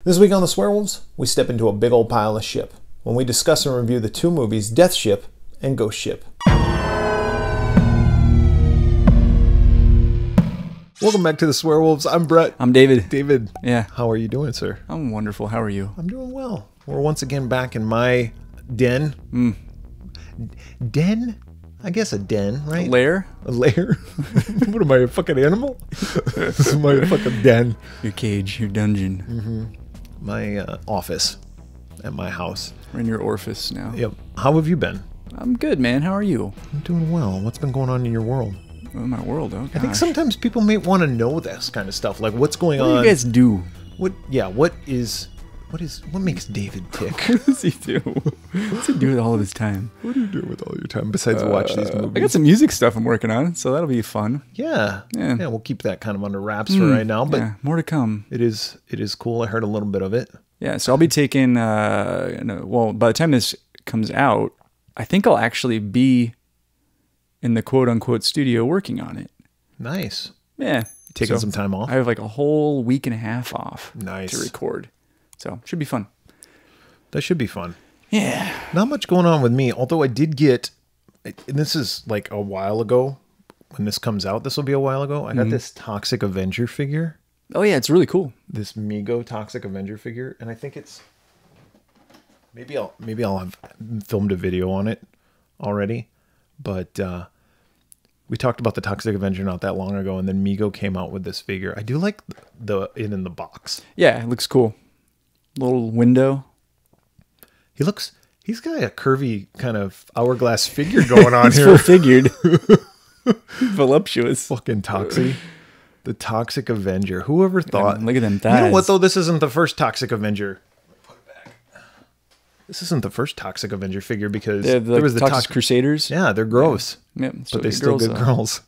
This week on the Swearwolves, we step into a big old pile of ship when we discuss and review the two movies Death Ship and Ghost Ship. Welcome back to the Swearwolves. I'm Bret. I'm David. David. Yeah. How are you doing, sir? I'm wonderful. How are you? I'm doing well. We're once again back in my den. Den? I guess a den, right? A lair? A lair? What am I, a fucking animal? This is my fucking den. Your cage, your dungeon. My office at my house. We're in your orifice now. Yep. How have you been? I'm good, man. How are you? I'm doing well. What's been going on in your world? Oh, my world. Oh, gosh. I think sometimes people may want to know this kind of stuff, like what's going on. What do you guys do? What makes David tick? What does he do? What's he do with all of his time? What do you do with all your time besides watch these movies? I got some music stuff I'm working on, so that'll be fun. Yeah. Yeah. We'll keep that kind of under wraps for right now, but yeah, more to come. it is cool. I heard a little bit of it. Yeah, so I'll be taking, well, by the time this comes out, I think I'll actually be in the quote-unquote studio working on it. Nice. Yeah. Taking some time off? I have like a whole week and a half off Nice. to record. So, should be fun. That should be fun. Yeah. Not much going on with me, although I did get, and this is like a while ago, when this comes out, this will be a while ago, I got this Toxic Avenger figure. Oh, yeah, it's really cool. This Mego Toxic Avenger figure, and I think it's, maybe I'll have filmed a video on it already, but we talked about the Toxic Avenger not that long ago, and then Mego came out with this figure. I do like it in the box. Yeah, it looks cool. Little window. He's got a curvy kind of hourglass figure going on here. Full figured. Voluptuous. Fucking Toxic. The Toxic Avenger. Whoever thought? Yeah, look at them thighs. You know what though? This isn't the first Toxic Avenger. Put it back. This isn't the first Toxic Avenger figure because there was the Toxic Crusaders. Yeah, they're gross. Yeah, but they still good girls.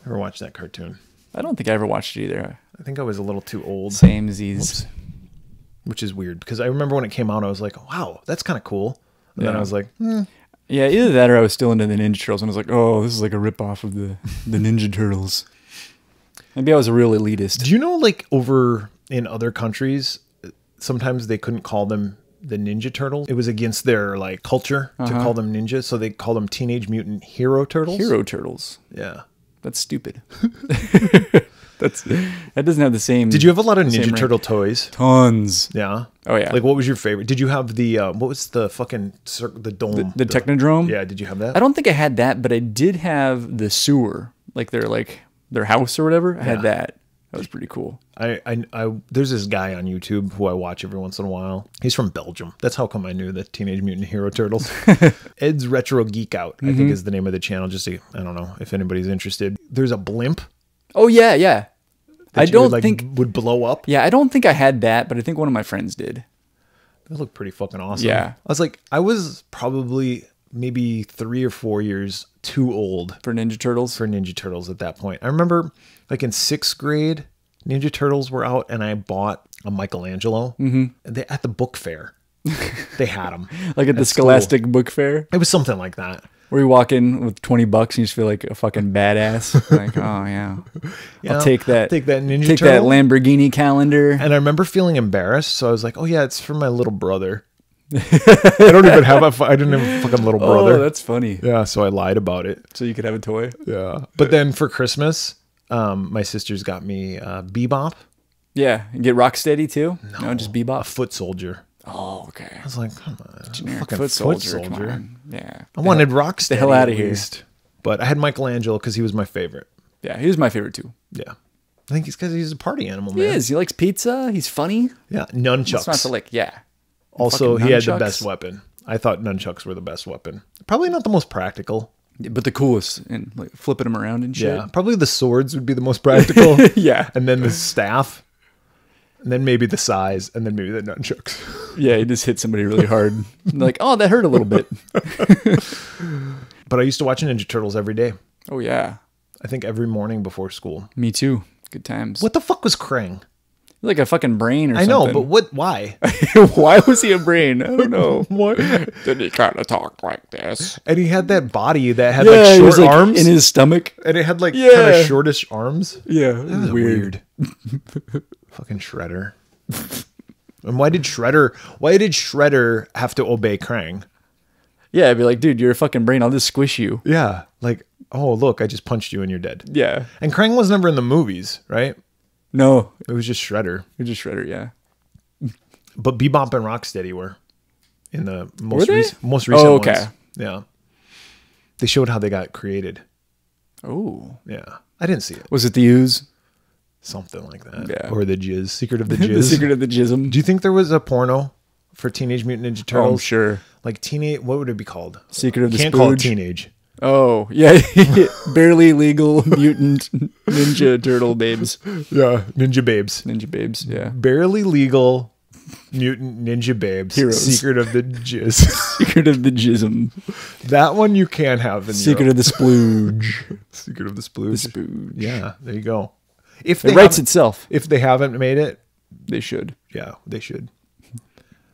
Never watched that cartoon. I don't think I ever watched it either. I think I was a little too old. Same as these. Whoops. Which is weird because I remember when it came out, I was like, "Wow, that's kind of cool." And then I was like, Yeah, either that or I was still into the Ninja Turtles, and I was like, "Oh, this is like a ripoff of the Ninja Turtles." Maybe I was a real elitist. Do you know, like over in other countries, sometimes they couldn't call them the Ninja Turtles. It was against their like culture to call them ninja, so they called them Teenage Mutant Hero Turtles. Hero Turtles. Yeah, that's stupid. That doesn't have the same. Did you have a lot of Ninja Turtle toys? Tons. Yeah. Oh yeah. Like, what was your favorite? Did you have the what was the fucking the dome? The Technodrome. Yeah. Did you have that? I don't think I had that, but I did have the sewer, like their house or whatever. I had that. That was pretty cool. There's this guy on YouTube who I watch every once in a while. He's from Belgium. That's how come I knew the Teenage Mutant Hero Turtles. Ed's Retro Geek Out, I think is the name of the channel. Just I don't know if anybody's interested. There's a blimp. Oh yeah, yeah. I don't think would blow up. Yeah, I don't think I had that, but I think one of my friends did. They look pretty fucking awesome. Yeah. I was probably maybe 3 or 4 years too old for Ninja Turtles. For Ninja Turtles at that point. I remember like in 6th grade, Ninja Turtles were out and I bought a Michelangelo at the book fair. They had them. Like at the Scholastic Book Fair? It was something like that. Where you walk in with $20 and you just feel like a fucking badass. Like, oh yeah. I'll take that. Take that Ninja Take Turtle. that Lamborghini calendar. And I remember feeling embarrassed, so I was like, "Oh yeah, it's for my little brother." I don't even have I didn't have a fucking little brother. Oh, that's funny. Yeah, so I lied about it. So you could have a toy. Yeah. But then for Christmas, my sisters got me Bebop. Yeah, and get Rocksteady too. No, just Bebop. A Foot Soldier. Oh, okay. I was like, come on, generic fucking Foot Soldier. Yeah, I wanted Rocksteady. The hell out of here. But I had Michelangelo because he was my favorite. Yeah, he was my favorite too. Yeah, I think he's a party animal, man. He is. He likes pizza. He's funny. Yeah, nunchucks. It's not to lick. Yeah. Also, he had the best weapon. I thought nunchucks were the best weapon. Probably not the most practical, but the coolest, and like flipping them around and shit. Yeah, probably the swords would be the most practical. Yeah, and then the staff. And then maybe the size, and then maybe the nunchucks. Yeah, you just hit somebody really hard. Like, oh, that hurt a little bit. But I used to watch Ninja Turtles every day. Oh, yeah. I think every morning before school. Me too. Good times. What the fuck was Krang? Like a fucking brain or something. I know, but why? Why was he a brain? I don't know. What? Did he kind of talk like this? And he had that body that had like short arms. In his stomach. And it had like kind of shortish arms. Yeah. It was weird. Fucking Shredder. And why did Shredder have to obey Krang? Yeah, I'd be like, dude, you're a fucking brain. I'll just squish you. Yeah. Like, oh, look, I just punched you and you're dead. Yeah. And Krang was never in the movies, right? No. It was just Shredder. It was just Shredder, yeah. But Bebop and Rocksteady were in the most recent Oh, okay. ones. Yeah. They showed how they got created. Oh. Yeah. I didn't see it. Was it the ooze? Something like that. Yeah. Or the jizz. Secret of the jizz. The secret of the jism. Do you think there was a porno for Teenage Mutant Ninja Turtles? Oh, I'm sure. Like teenage, what would it be called? Secret of the Can't call it Spooge. teenage. Oh, yeah. Barely legal mutant ninja turtle babes. Yeah. Ninja babes. Ninja babes, yeah. Barely legal mutant ninja babes. Heroes. Secret of the jizz. Secret of the jism. That one you can have in Secret Europe. of the splooge. Secret of the splooge. The spooge. Yeah, there you go. If It writes itself. If they haven't made it, They should. yeah, they should.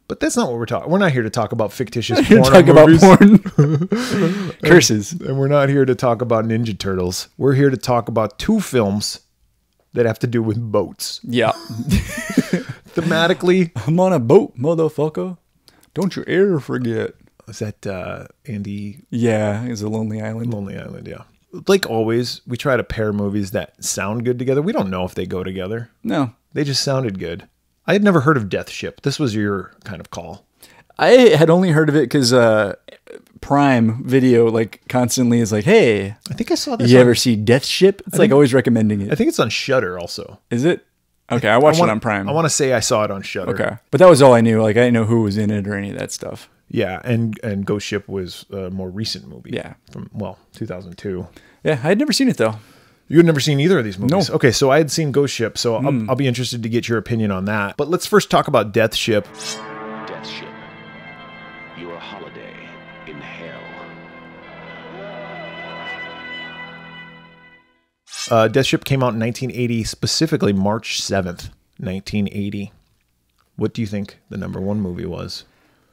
But that's not what we're talking. We're not here to talk about fictitious We're porn talking about movies. porn. Curses. And we're not here to talk about Ninja Turtles. We're here to talk about two films that have to do with boats. Yeah. Thematically, I'm on a boat, motherfucker. Don't you ever forget. is that Andy Yeah, it's a lonely island. Lonely Island? Yeah. Like always, we try to pair movies that sound good together. We don't know if they go together. No. They just sounded good. I had never heard of Death Ship. This was your kind of call. I had only heard of it because Prime Video like constantly is like, hey, I think I saw this. did you ever see Death Ship? It's like always recommending it. I think it's on Shudder also. Is it? Okay, I watched it on Prime. I want to say I saw it on Shudder. Okay, but that was all I knew. Like I didn't know who was in it or any of that stuff. Yeah, and Ghost Ship was a more recent movie. Yeah. From 2002. Yeah, I had never seen it though. You had never seen either of these movies? No. Okay, so I had seen Ghost Ship, so I'll be interested to get your opinion on that. But let's first talk about Death Ship. Death Ship. Your holiday in hell. Death Ship came out in 1980, specifically March 7th, 1980. What do you think the number one movie was?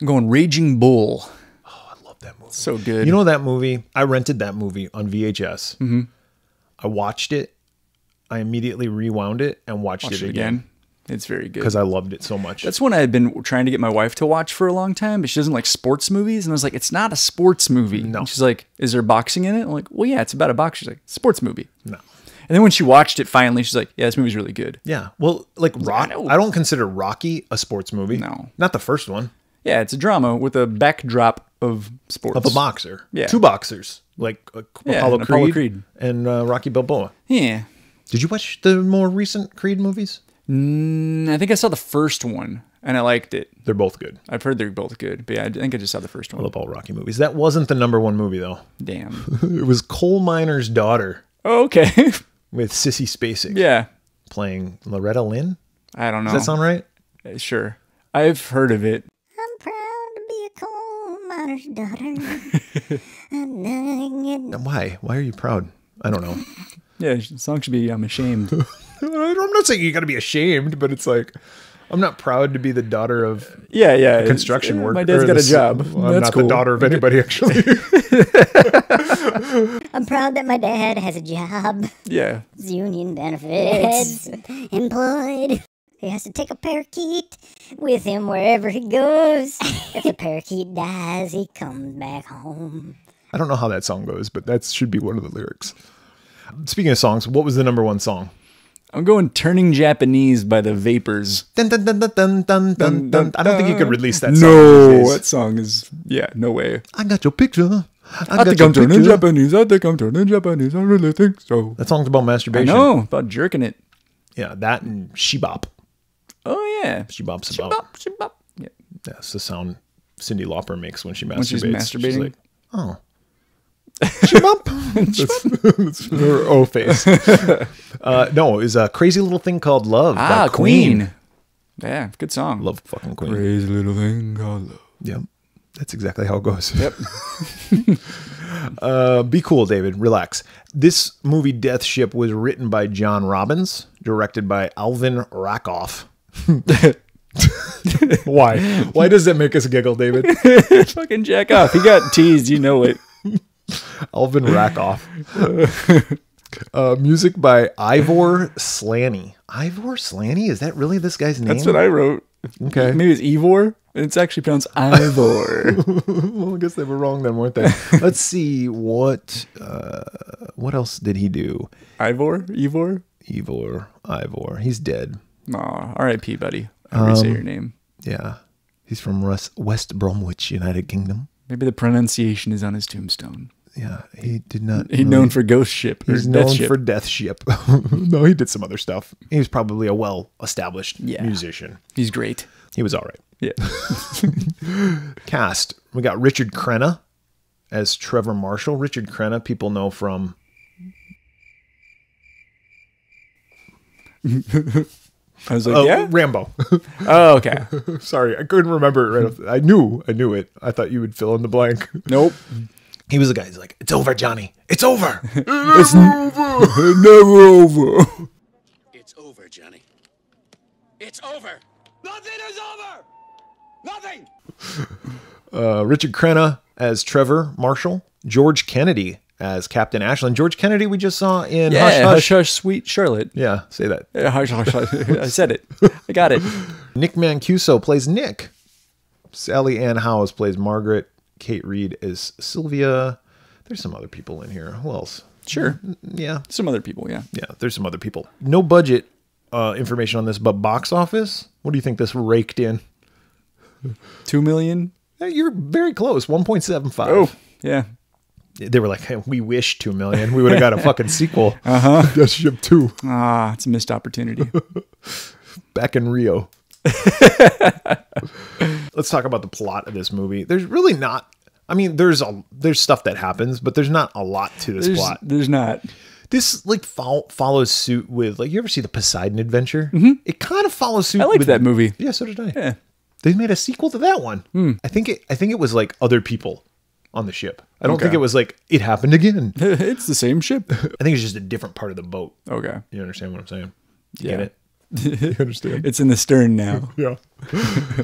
I'm going Raging Bull. Oh, I love that movie. So good. You know that movie? I rented that movie on VHS. Mm-hmm. I watched it. I immediately rewound it and watched it again. It's very good. Because I loved it so much. That's one I had been trying to get my wife to watch for a long time, but she doesn't like sports movies. And I was like, it's not a sports movie. No. And she's like, is there boxing in it? I'm like, well, yeah, it's about a box. She's like, sports movie. No. And then when she watched it finally, she's like, yeah, this movie's really good. Yeah. Well, like Rock, I don't consider Rocky a sports movie. No. Not the first one. Yeah, it's a drama with a backdrop of sports. Of a boxer. Yeah. Two boxers. Like Apollo Creed and Rocky Balboa. Yeah. Did you watch the more recent Creed movies? I think I saw the first one and I liked it. They're both good. I've heard they're both good, but yeah, I think I just saw the first I one. love all Rocky movies. That wasn't the number one movie, though. Damn. It was Coal Miner's Daughter Oh, okay. with Sissy Spacek Yeah. playing Loretta Lynn. I don't know. Does that sound right? Sure. I've heard of it. I'm proud to be a coal miner's daughter. Why? Why are you proud? I don't know. Yeah, the song should be I'm Ashamed. I'm not saying you got to be ashamed, but it's like, I'm not proud to be the daughter of Yeah. a construction worker. My dad's got a job. Well, I'm That's not cool. the daughter of anybody, actually. I'm proud that my dad has a job. Yeah. His union benefits. Employed. He has to take a parakeet with him wherever he goes. If the parakeet dies, he comes back home. I don't know how that song goes, but that should be one of the lyrics. Speaking of songs, what was the number one song? I'm going Turning Japanese by the Vapors. Dun, dun, dun, dun, dun, dun, dun, dun. I don't think you could release that song. No, these days. that song is, yeah, no way. I got your picture. I think I'm turning Japanese. I think I'm turning Japanese. I really think so. That song's about I masturbation. know, about jerking it. Yeah, that and Shebop. Oh, yeah. Shebop's about. Shibop. Yeah. That's the sound Cyndi Lauper makes when she masturbates. When she's masturbating. She's like, oh. Shebop. That's her O face. No, it was a Crazy Little Thing Called Love by Queen. Yeah, good song. Love fucking Queen. Crazy little thing called love. Yep. That's exactly how it goes. Yep. Be cool, David. Relax. This movie, Death Ship, was written by John Robbins, directed by Alvin Rakoff. Why? Why does that make us giggle, David? Fucking jack off. He got teased, you know it. Alvin Rakoff. Music by Ivor Slaney. Ivor Slaney? Is that really this guy's name? That's what I wrote. Okay. Maybe it's Ivor, and it's actually pronounced Ivor. Well, I guess they were wrong then, weren't they? Let's see what else did he do? Ivor? Ivor. He's dead. Aw, R.I.P., buddy. How do you say your name? Yeah. He's from West Bromwich, United Kingdom. Maybe the pronunciation is on his tombstone. Yeah, he did not. He's known for Ghost Ship. He's known for Death Ship. No, he did some other stuff. He was probably a well-established musician. He's great. He was all right. Yeah. Cast. We got Richard Crenna as Trevor Marshall. Richard Crenna, people know from... I was like, yeah? Rambo. Oh, okay. Sorry, I couldn't remember it right off. I knew it. I thought you would fill in the blank. Nope. He was the guy who's like, it's over, Johnny. It's over. It's never over. It's over, Johnny. It's over. Nothing is over. Nothing. Richard Crenna as Trevor Marshall. George Kennedy as Captain Ashland. George Kennedy we just saw in Hush Hush. Hush Hush, Sweet Charlotte. Yeah, say that. Hush Hush, Hush. I said it. I got it. Nick Mancuso plays Nick. Sally Ann Howes plays Margaret. Kate Reed is Sylvia. There's some other people in here. Who else? Sure. Yeah. Some other people, yeah. Yeah, there's some other people. No budget information on this, but box office? What do you think this raked in? 2 million? You're very close. 1.75. Oh, yeah. They were like, hey, we wish 2 million. We would have got a fucking sequel. Death Ship 2. Ah, it's a missed opportunity. Back in Rio. Let's talk about the plot of this movie. There's really not, I mean, there's stuff that happens, but there's not a lot to this plot. There's not. This like follows suit with, like, you ever see the Poseidon Adventure? Mm-hmm. It kind of follows suit. I liked with that movie. Yeah, so did I. Yeah. They made a sequel to that one. I think it was like other people on the ship. I don't think it was like it happened again. It's the same ship. I think it's just a different part of the boat. Okay. You understand what I'm saying? Yeah. Get it? You understand? It's in the stern now. Yeah.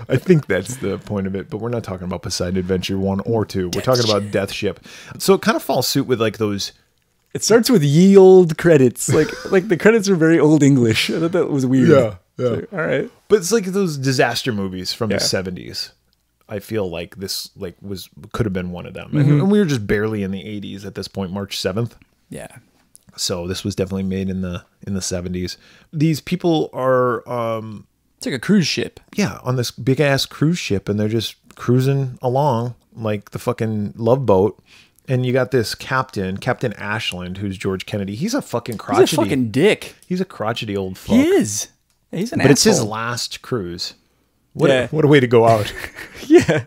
I think that's the point of it, but we're not talking about Poseidon Adventure 1 or 2. We're talking about Death Ship. So it kind of falls suit with like those. It starts with ye old credits. Like the credits are very old English. I thought that was weird. Yeah. Like, all right. But it's like those disaster movies from the 70s. I feel like this could have been one of them. And we were just barely in the 80s at this point, March 7th. Yeah. So this was definitely made in the 70s. These people are It's like a cruise ship. yeah, on this big ass cruise ship, and they're just cruising along like the fucking Love Boat. And you got this Captain Ashland, who's George Kennedy. He's a fucking crotchety. He's a fucking dick. He's a crotchety old fuck. He is. Yeah, he's an But it's his asshole. last cruise. What Yeah. a way to go out. Yeah.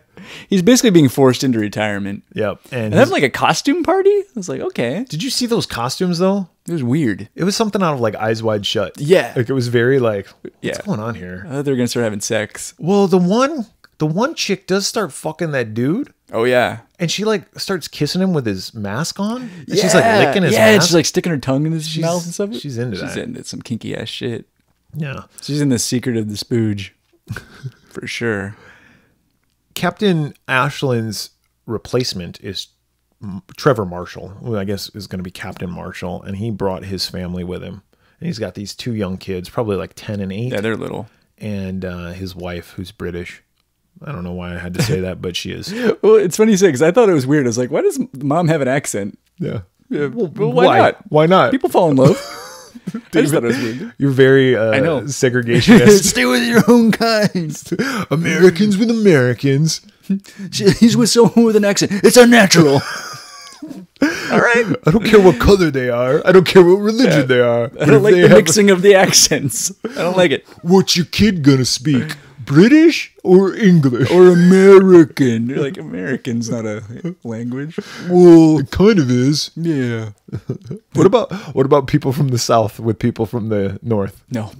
He's basically being forced into retirement. Yep. And having like a costume party? I was like, okay. Did you see those costumes though? It was weird. It was something out of like Eyes Wide Shut. Yeah. Like it was very like, what's Yeah. going on here? I thought they were going to start having sex. Well, the one chick does start fucking that dude. Oh, yeah. And she like starts kissing him with his mask on. And she's like licking his Yeah, and mask. she's like sticking her tongue in his mouth and stuff. She's into that. She's into some kinky ass shit. Yeah. She's in the secret of the spooge. For sure. Captain Ashland's replacement is Trevor Marshall, who I guess is going to be Captain Marshall, and he brought his family with him. And he's got these 2 young kids, probably like 10 and 8. Yeah, they're little. And his wife, who's British. I don't know why I had to say that, but she is. Well, it's funny you say, because I thought it was weird. I was like, why does mom have an accent? Yeah. Yeah, well, why not? Why not? People fall in love. I just thought it was weird. You're very I know. segregationist. Stay with your own kind. Americans with Americans. He's with someone with an accent. It's unnatural. All right. I don't care what color they are. I don't care what religion they are. I don't like the mixing of the accents. I don't like it. What's your kid gonna speak? British or English? Or American. You're like, American's not a language. Well, it kind of is. Yeah. What about people from the South with people from the North? No.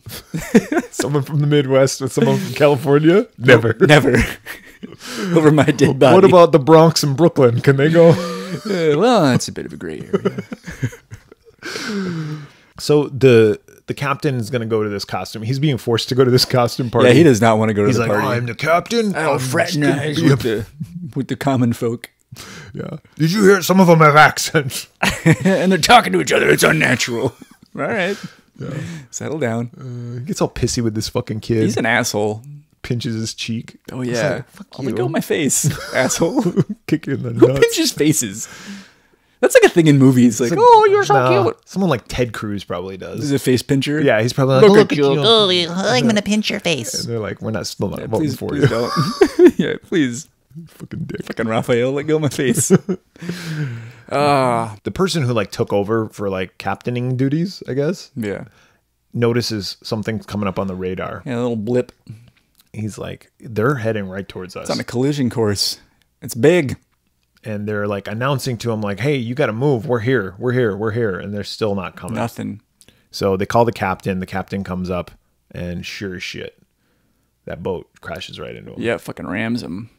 Someone from the Midwest with someone from California? Never. Never. Over my dead body. What about the Bronx and Brooklyn? Can they go? Well, that's a bit of a gray area. So the captain is going to go to this costume. He's being forced to go to this costume party. Yeah, he does not want to go to He's the like, party. I'm the captain. I'll I'm fraternize still- with the common folk. Yeah. Did you hear some of them have accents? And they're talking to each other. It's unnatural. All right. Yeah. Settle down. He gets all pissy with this fucking kid. He's an asshole. pinches his cheek. Oh yeah, like, fuck I'll you. let go of my face, asshole. Kick you in the Who nuts. pinches faces? That's like a thing in movies. Like, oh, you're so Nah, cute. Someone like Ted Cruz probably does. Is it a face pincher? Yeah, he's probably like, look at you. Oh, I'm gonna pinch your face. And they're like, we're not still not Yeah, voting please, for please you. don't. Yeah, please. Fucking dick. Fucking Raphael, let go of my face. The person who like took over for like captaining duties, I guess, Yeah. notices something's coming up on the radar. Yeah, a little blip. He's like, they're heading right towards us. It's on a collision course. It's big. And they're like announcing to him like, hey, you got to move. We're here. We're here. We're here. And they're still not coming. Nothing. So they call the captain. The captain comes up and sure as shit, that boat crashes right into him. Yeah, fucking rams him.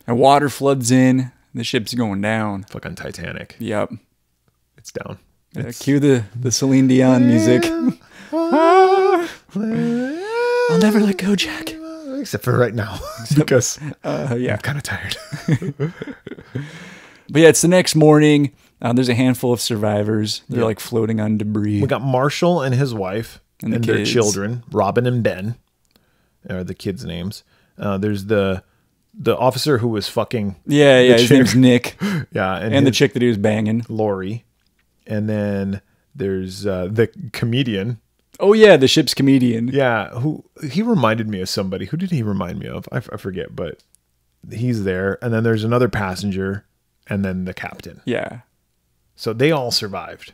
And water floods in. The ship's going down. Fucking Titanic. Yep. It's down. Yeah, cue the Celine Dion music. I'll never let go, Jack. Except for right now. Because Yeah. I'm kind of tired. But yeah, it's the next morning. There's a handful of survivors. They're like floating on debris. We got Marshall and his wife And and, the their kids. children, Robin and Ben, are the kids' names. There's the officer who was fucking Yeah, the his chick. name's Nick. Yeah, And the his- chick that he was banging. Lori, and then there's the comedian. Oh yeah, the ship's comedian. Yeah, who he reminded me of somebody. Who did he remind me of? I forget, but he's there. And then there's another passenger, and then the captain. Yeah. So they all survived,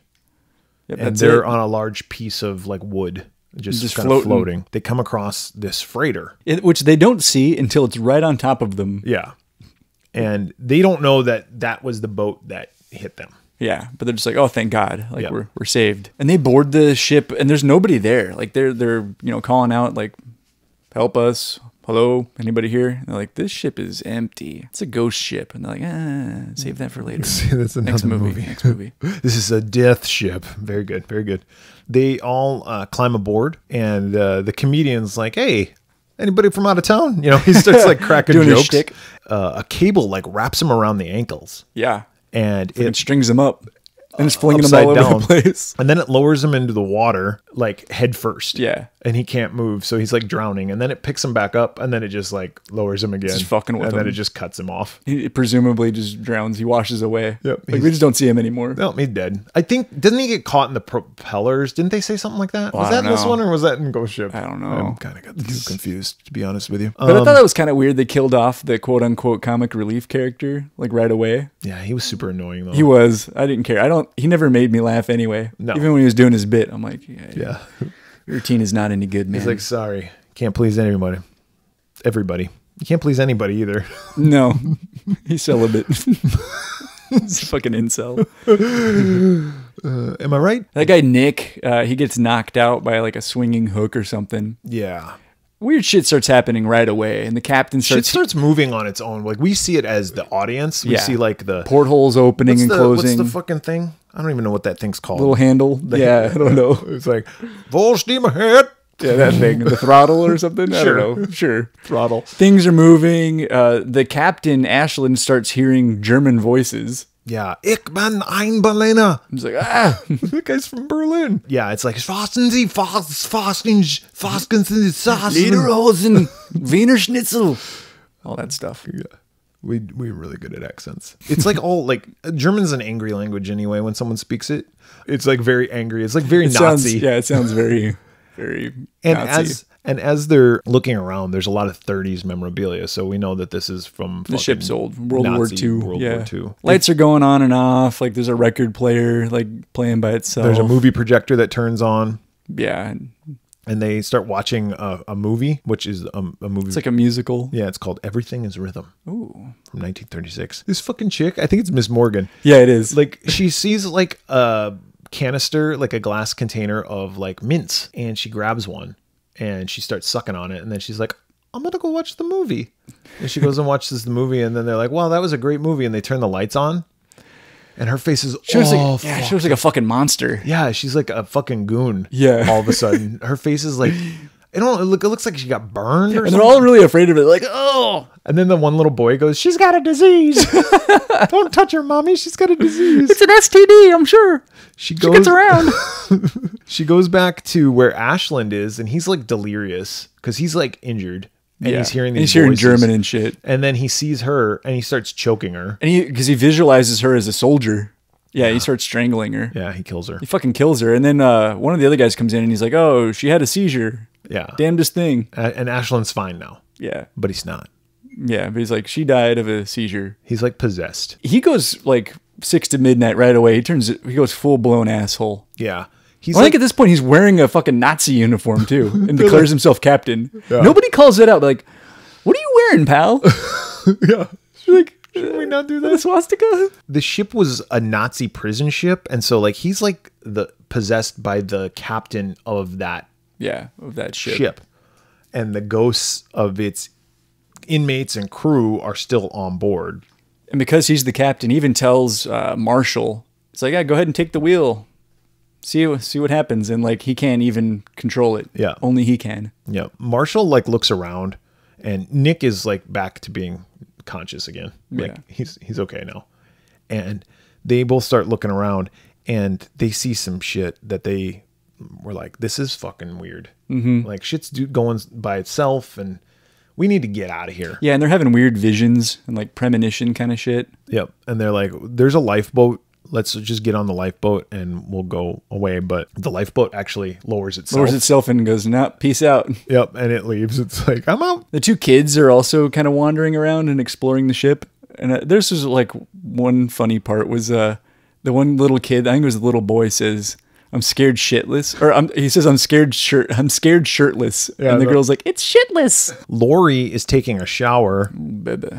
Yep, and that's they're it. on a large piece of like wood, just kind floating. of floating. They come across this freighter. Which they don't see until it's right on top of them. Yeah, and they don't know that was the boat that hit them. Yeah, but they're just like, oh, thank God, like Yep. we're saved. And they board the ship, and there's nobody there. Like they're calling out like, help us, hello, anybody here? And they're like, this ship is empty. It's a ghost ship, and they're like, save that for later. That's Next another movie. movie. Next movie. This is a death ship. Very good. Very good. They all climb aboard, and the comedian's like, hey, anybody from out of town? He starts like cracking Doing his jokes. shtick. A cable like wraps him around the ankles, Yeah, and it strings them up, and it's flinging them upside all over down. the place. And then it lowers him into the water, like head first. Yeah. And he can't move, so he's like drowning. And then it picks him back up, and then it just like lowers him again. Just fucking with and then him. it just cuts him off. He presumably just drowns. He washes away. Yep, Like we just don't see him anymore. No, he's dead. I think, doesn't he get caught in the propellers? Didn't they say something like that? Well, Was I that don't in this know. one, or was that in Ghost Ship? I don't know. I'm kind of got too confused, to be honest with you. But I thought that was kind of weird. They killed off the quote unquote comic relief character like right away. Yeah, he was super annoying though. He was. I didn't care. He never made me laugh anyway. No. Even when he was doing his bit, I'm like, Yeah. your routine is not any good, man. He's like, sorry, can't please anybody. Everybody. You can't please anybody either. no, he's celibate. He's a fucking incel. Am I right? That guy Nick, he gets knocked out by like a swinging hook or something. Yeah. Weird shit starts happening right away, and the captain Shit starts starts moving on its own. Like we see it as the audience. We Yeah. see like the portholes opening and closing. What's the fucking thing? I don't even know what that thing's called. little handle. Yeah, I don't know. It's like full steam ahead. Yeah, that thing, the throttle or something. I Sure. don't know. Sure. Throttle. Things are moving. The captain, Ashland, starts hearing German voices. Yeah. Ich bin ein Berliner. He's like, ah. That guy's from Berlin. Yeah, it's like fasten Sie, fasten Sie, Lederhosen, Wiener Schnitzel. All that stuff. Yeah. We're really good at accents. It's like all like German's an angry language anyway. When someone speaks it, it's like very angry. It's like very Nazi. It sounds very, very And Nazi. as they're looking around, there's a lot of 30s memorabilia, so we know that this is from The ship's old. World War Nazi II. World yeah. War II. Lights are going on and off. Like there's a record player like playing by itself. There's a movie projector that turns on, Yeah. and they start watching a movie, which is a movie. It's like a musical. Yeah, it's called Everything Is Rhythm Ooh. from 1936. This fucking chick, I think it's Miss Morgan. Yeah, it is. Like she sees like a canister, like a glass container of like mints, and she grabs one and she starts sucking on it, and then she's like, I'm gonna go watch the movie. And she goes and watches the movie, and then they're like, wow, that was a great movie, and they turn the lights on, and her face is she was all like, yeah, she was like a fucking monster. yeah, she's like a fucking goon. Yeah. All of a sudden, her face is like, it looks like she got burned or And something. they're all really afraid of it. Like, oh. And then the one little boy goes, she's got a disease. Don't touch her, mommy. She's got a disease. It's an STD, I'm sure. She She gets around. She goes back to where Ashland is, and he's like delirious because he's like injured. And he's hearing these he's hearing voices. German and shit. And then he sees her and he starts choking her. And because he visualizes her as a soldier. Yeah, he starts strangling her. Yeah, he kills her. He fucking kills her. And then one of the other guys comes in and he's like, oh, she had a seizure. Yeah. Damnedest thing. And Ashland's fine now. Yeah. But he's not. Yeah, but he's like, she died of a seizure. He's like possessed. He goes like 6 to midnight right away. He goes full blown asshole. Yeah. I think at this point he's wearing a fucking Nazi uniform too and declares himself captain. Yeah. Nobody calls it out. Like, what are you wearing, pal? Yeah. She's like, should we not do the that? swastika? The ship was a Nazi prison ship. And so like he's like possessed by the captain of that of that ship. And the ghosts of its inmates and crew are still on board. And because he's the captain, he even tells Marshall, it's like, yeah, go ahead and take the wheel. See what happens. And like, he can't even control it. Yeah. Only he can. Yeah. Marshall like looks around and Nick is like back to being conscious again. Like he's okay now. And they both start looking around and they see some shit that they were like, this is fucking weird. Mm-hmm. Like shit's going by itself and we need to get out of here. Yeah. And they're having weird visions and like premonition kind of shit. Yep. And they're like, there's a lifeboat. Let's just get on the lifeboat and we'll go away. But the lifeboat actually lowers itself. And goes, nah, peace out. Yep. And it leaves. It's like, I'm out. The two kids are also kind of wandering around and exploring the ship. And this was like one funny part was the one little kid, I think it was the little boy, says, I'm scared shitless. Or he says, I'm scared shirtless. Yeah, and the girl's like, it's shitless. Lori is taking a shower. Baby.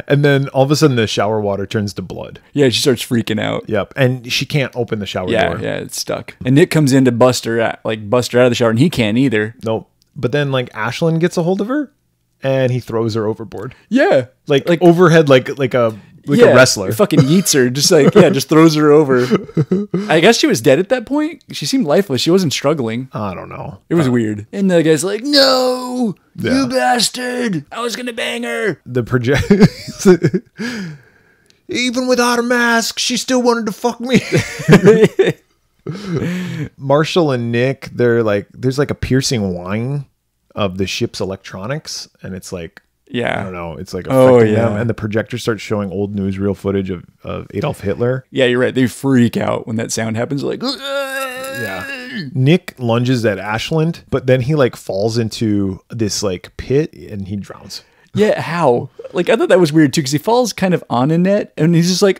And then all of a sudden the shower water turns to blood. Yeah, she starts freaking out. Yep. And she can't open the shower door. Yeah, it's stuck. And Nick comes in to bust her out of the shower, and he can't either. Nope. But then like Ashland gets a hold of her and he throws her overboard. Yeah. Like overhead like a wrestler. Fucking yeets her. Just like, just throws her over. I guess she was dead at that point. She seemed lifeless. She wasn't struggling. I don't know. It was weird. And the guy's like, no, you bastard. I was going to bang her. The project. Even without a mask, she still wanted to fuck me. Marshall and Nick, they're like, there's like a piercing whine of the ship's electronics. And it's like, I don't know. It's like affecting them. And the projector starts showing old newsreel footage of Adolf Hitler. Yeah, you're right. They freak out when that sound happens. Like, Nick lunges at Ashland, but then he like falls into this like pit and he drowns. Yeah, how? Like, I thought that was weird too, because he falls kind of on a net and he's just like,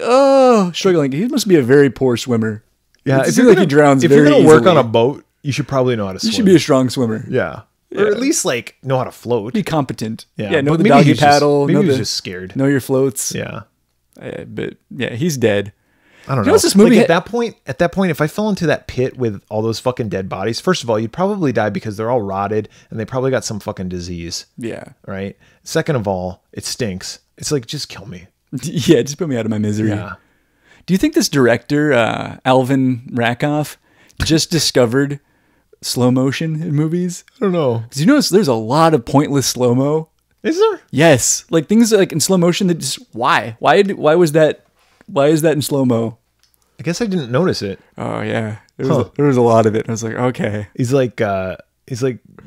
struggling. He must be a very poor swimmer. Yeah, it seems like he drowns very easily. If you're going to work on a boat, you should probably know how to swim. You should be a strong swimmer. Yeah. Or at least like know how to float. Be competent. Yeah, know the doggy paddle. Maybe he's just scared. Know your floats. Yeah. But yeah, he's dead. I don't know. What's this movie? Like at that point, if I fell into that pit with all those fucking dead bodies, first of all, you'd probably die because they're all rotted and they probably got some fucking disease. Yeah. Right. Second of all, it stinks. It's like, just kill me. Yeah. Just put me out of my misery. Yeah. Do you think this director, Alvin Rakoff, just discovered slow motion in movies? I don't know. Because you notice there's a lot of pointless slow-mo. Is there? Yes. Like things like in slow motion that just, why is that in slow-mo? I guess I didn't notice it. Oh yeah. There was a lot of it. I was like, okay. He's like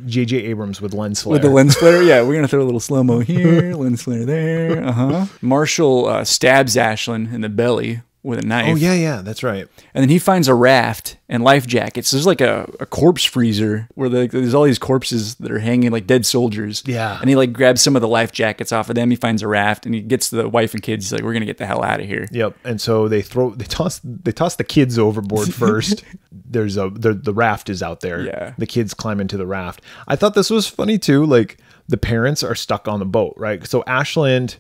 J.J. Abrams with lens flare. With the lens flare? Yeah, we're going to throw a little slow-mo here, lens flare there. Uh-huh. Marshall stabs Ashland in the belly with a knife. Oh, yeah, that's right. And then he finds a raft and life jackets. There's like a corpse freezer where there's all these corpses that are hanging like dead soldiers. Yeah. And he like grabs some of the life jackets off of them. He finds a raft and he gets the wife and kids. He's like, we're going to get the hell out of here. Yep. And so they toss the kids overboard first. The raft is out there. Yeah. The kids climb into the raft. I thought this was funny too. Like the parents are stuck on the boat, right? So Ashland...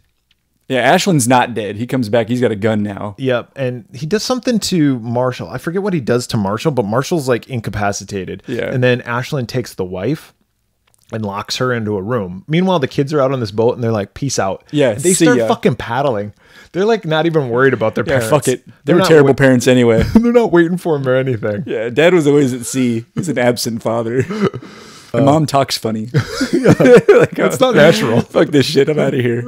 Yeah, Ashland's not dead. He comes back. He's got a gun now. Yep. And he does something to Marshall. I forget what he does to Marshall, but Marshall's like incapacitated. Yeah. And then Ashland takes the wife and locks her into a room. Meanwhile, the kids are out on this boat and they're like, peace out. Yeah. They start fucking paddling. They're like not even worried about their parents. Fuck it. They were terrible parents anyway. They're not waiting for him or anything. Yeah. Dad was always at sea. He's an absent father. My mom talks funny. It's not natural. Fuck this shit. I'm out of here.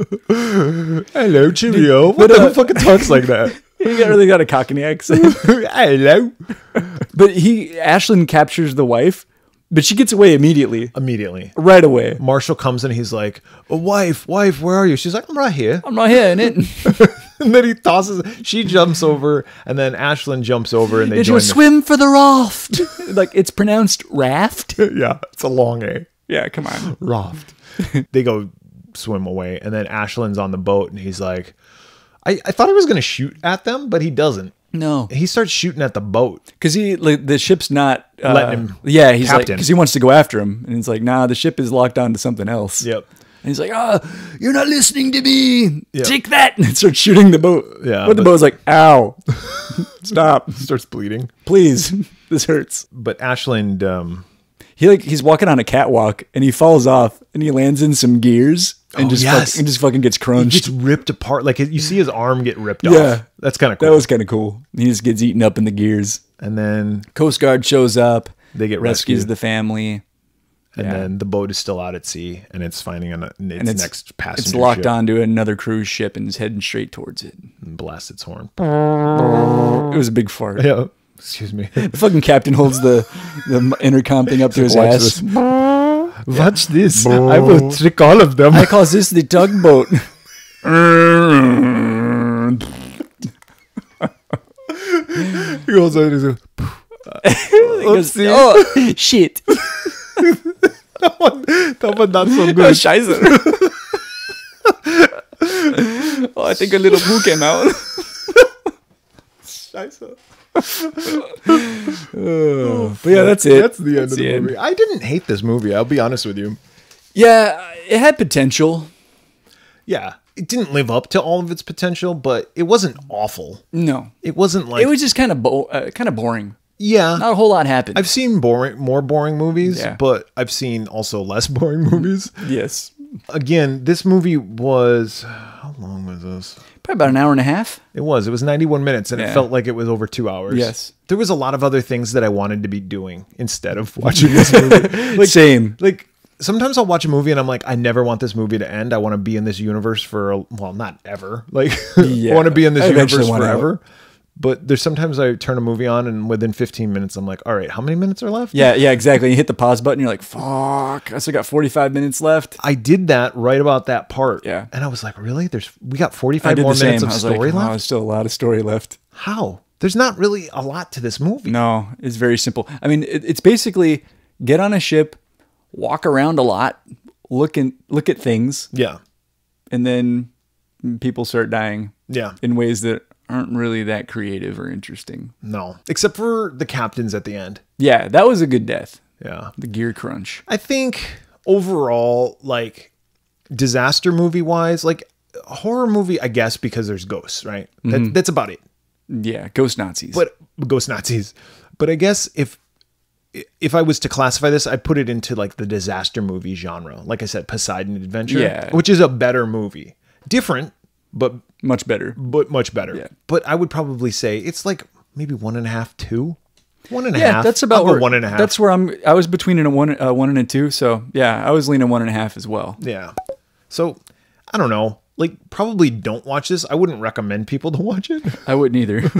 Hello, cheerio. What the hell fucking talks like that? He really got a Cockney accent. Hello. But Ashland captures the wife, But she gets away immediately. Immediately. Right away. Marshall comes in, he's like, oh, wife, where are you? She's like, I'm right here. I'm not here, innit? And then he tosses, she jumps over, and then Ashlyn jumps over, and they Did join you swim for the raft? Like, it's pronounced raft? Yeah, it's a long A. Yeah, come on. Raft. They go swim away, and then Ashlyn's on the boat, and he's like, I thought he was going to shoot at them, but he doesn't. No. He starts shooting at the boat. Because the ship's not... letting him Yeah, he's captain. because he wants to go after him. And he's like, nah, the ship is locked on to something else. Yep. And he's like, you're not listening to me. Yep. Take that. And starts shooting the boat. Yeah, But the boat's like, ow. Stop. Starts bleeding. Please. This hurts. But Ashlyn... He's walking on a catwalk and he falls off and he lands in some gears and just fucking gets he crunched. gets ripped apart. Like, you see his arm get ripped Yeah. off. That's kind of cool. That was kind of cool. He just gets eaten up in the gears. And then Coast Guard shows up. they get rescues rescued. the family. And Yeah. then the boat is still out at sea, and it's finding its next passenger It's locked ship onto another cruise ship and is heading straight towards it. and blasts its horn. It was a big fart. Yeah. Excuse me. The fucking captain holds the intercom thing up to his Watch ass. this. Watch this. I will trick all of them. I call this the tugboat. He goes out and He goes, oh, shit. that one not so Oh, good. scheiße. Oh, I think a little poo came out. Scheiße. But yeah, that's it. That's the end That's of the end. movie. I didn't hate this movie. I'll be honest with you. Yeah, it had potential. Yeah. It didn't live up to all of its potential, but it wasn't awful. No. It wasn't like... It was just kind of boring. Yeah. Not a whole lot happened. I've seen more boring movies, Yeah. but I've seen also less boring movies. Yes. Again, this movie was... How long was this? Probably about an hour and a half. It was 91 minutes, and it Yeah. felt like it was over 2 hours. Yes. There was a lot of other things that I wanted to be doing instead of watching this movie. Same. Like, sometimes I'll watch a movie and I'm like, I never want this movie to end. I want to be in this universe for, well, not ever. Like, Yeah. I want to be in this I eventually universe want out. forever. But there's sometimes I turn a movie on and within 15 minutes, I'm like, all right, how many minutes are left? Yeah, exactly. You hit the pause button, you're like, fuck, I still got 45 minutes left. I did that right about that part. Yeah. And I was like, really? We got I 45 did more the same. minutes of I was story like, left? wow, there's still a lot of story left. How? There's not really a lot to this movie. No, it's very simple. I mean, it's basically get on a ship, walk around a lot, look at things, Yeah. and then people start dying Yeah. in ways that aren't really that creative or interesting. No. Except for the captains at the end. Yeah, that was a good death. Yeah. The gear crunch. I think overall, like, disaster movie wise, like, a horror movie, I guess, because there's ghosts, right? That's about it. Yeah, ghost Nazis. But ghost Nazis. But I guess if I was to classify this, I'd put it into like the disaster movie genre. Like I said, Poseidon Adventure, Yeah. which is a better movie. Different, but much better. much better. Yeah. But I would probably say it's like maybe 1.5, 2. 1.5. Yeah, that's about I'll go where 1.5. That's where I was between a one and a 2. So yeah, I was leaning 1.5 as well. Yeah. So I don't know. Like, probably don't watch this. I wouldn't recommend people to watch it. I wouldn't either.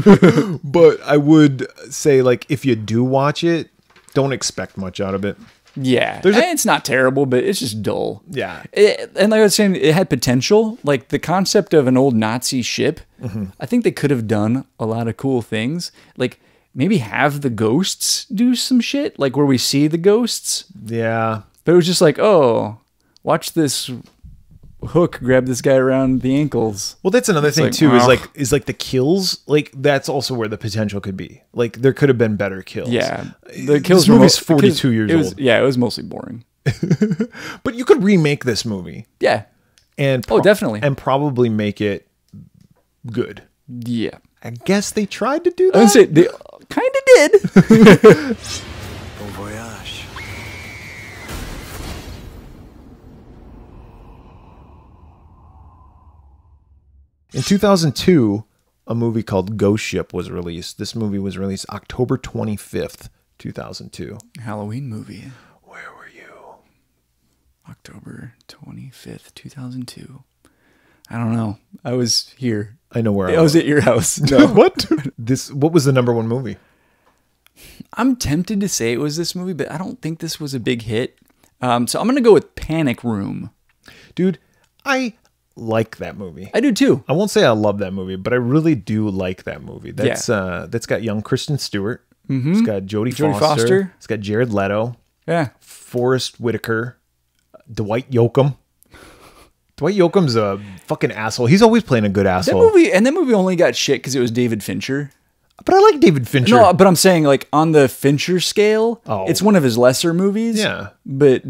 But I would say, like, if you do watch it, don't expect much out of it. Yeah, it's not terrible, but it's just dull. Yeah. And like I was saying, it had potential. Like the concept of an old Nazi ship, I think they could have done a lot of cool things. Like maybe have the ghosts do some shit, like where we see the ghosts. Yeah. But it was just like, oh, watch this hook grab this guy around the ankles. Well, that's another thing like, too. oh. Is like the kills. Like that's also where the potential could be. Like there could have been better kills. Yeah, the kills This were movie's 42 years old. Yeah, it was mostly boring. But you could remake this movie Yeah, and definitely. and probably make it good. yeah. I guess they tried to do I would that. say they kind of did. Bon voyage. In 2002, a movie called Ghost Ship was released. This movie was released October 25th, 2002. Halloween movie. Where were you? October 25th, 2002. I don't know. I was here. I know where I was at your house. No. What was the number one movie? I'm tempted to say it was this movie, but I don't think this was a big hit. So I'm going to go with Panic Room. Dude, I like that movie. I do too. I won't say I love that movie, but I really do like that movie. That's got young Kristen Stewart. It's got Jodie Foster. It's got Jared Leto. Yeah. Forrest Whitaker. Dwight Yoakam. Dwight Yoakam's a fucking asshole. He's always playing a good asshole. That movie only got shit because it was David Fincher. But I like David Fincher. No, but I'm saying like on the Fincher scale, it's one of his lesser movies. Yeah. But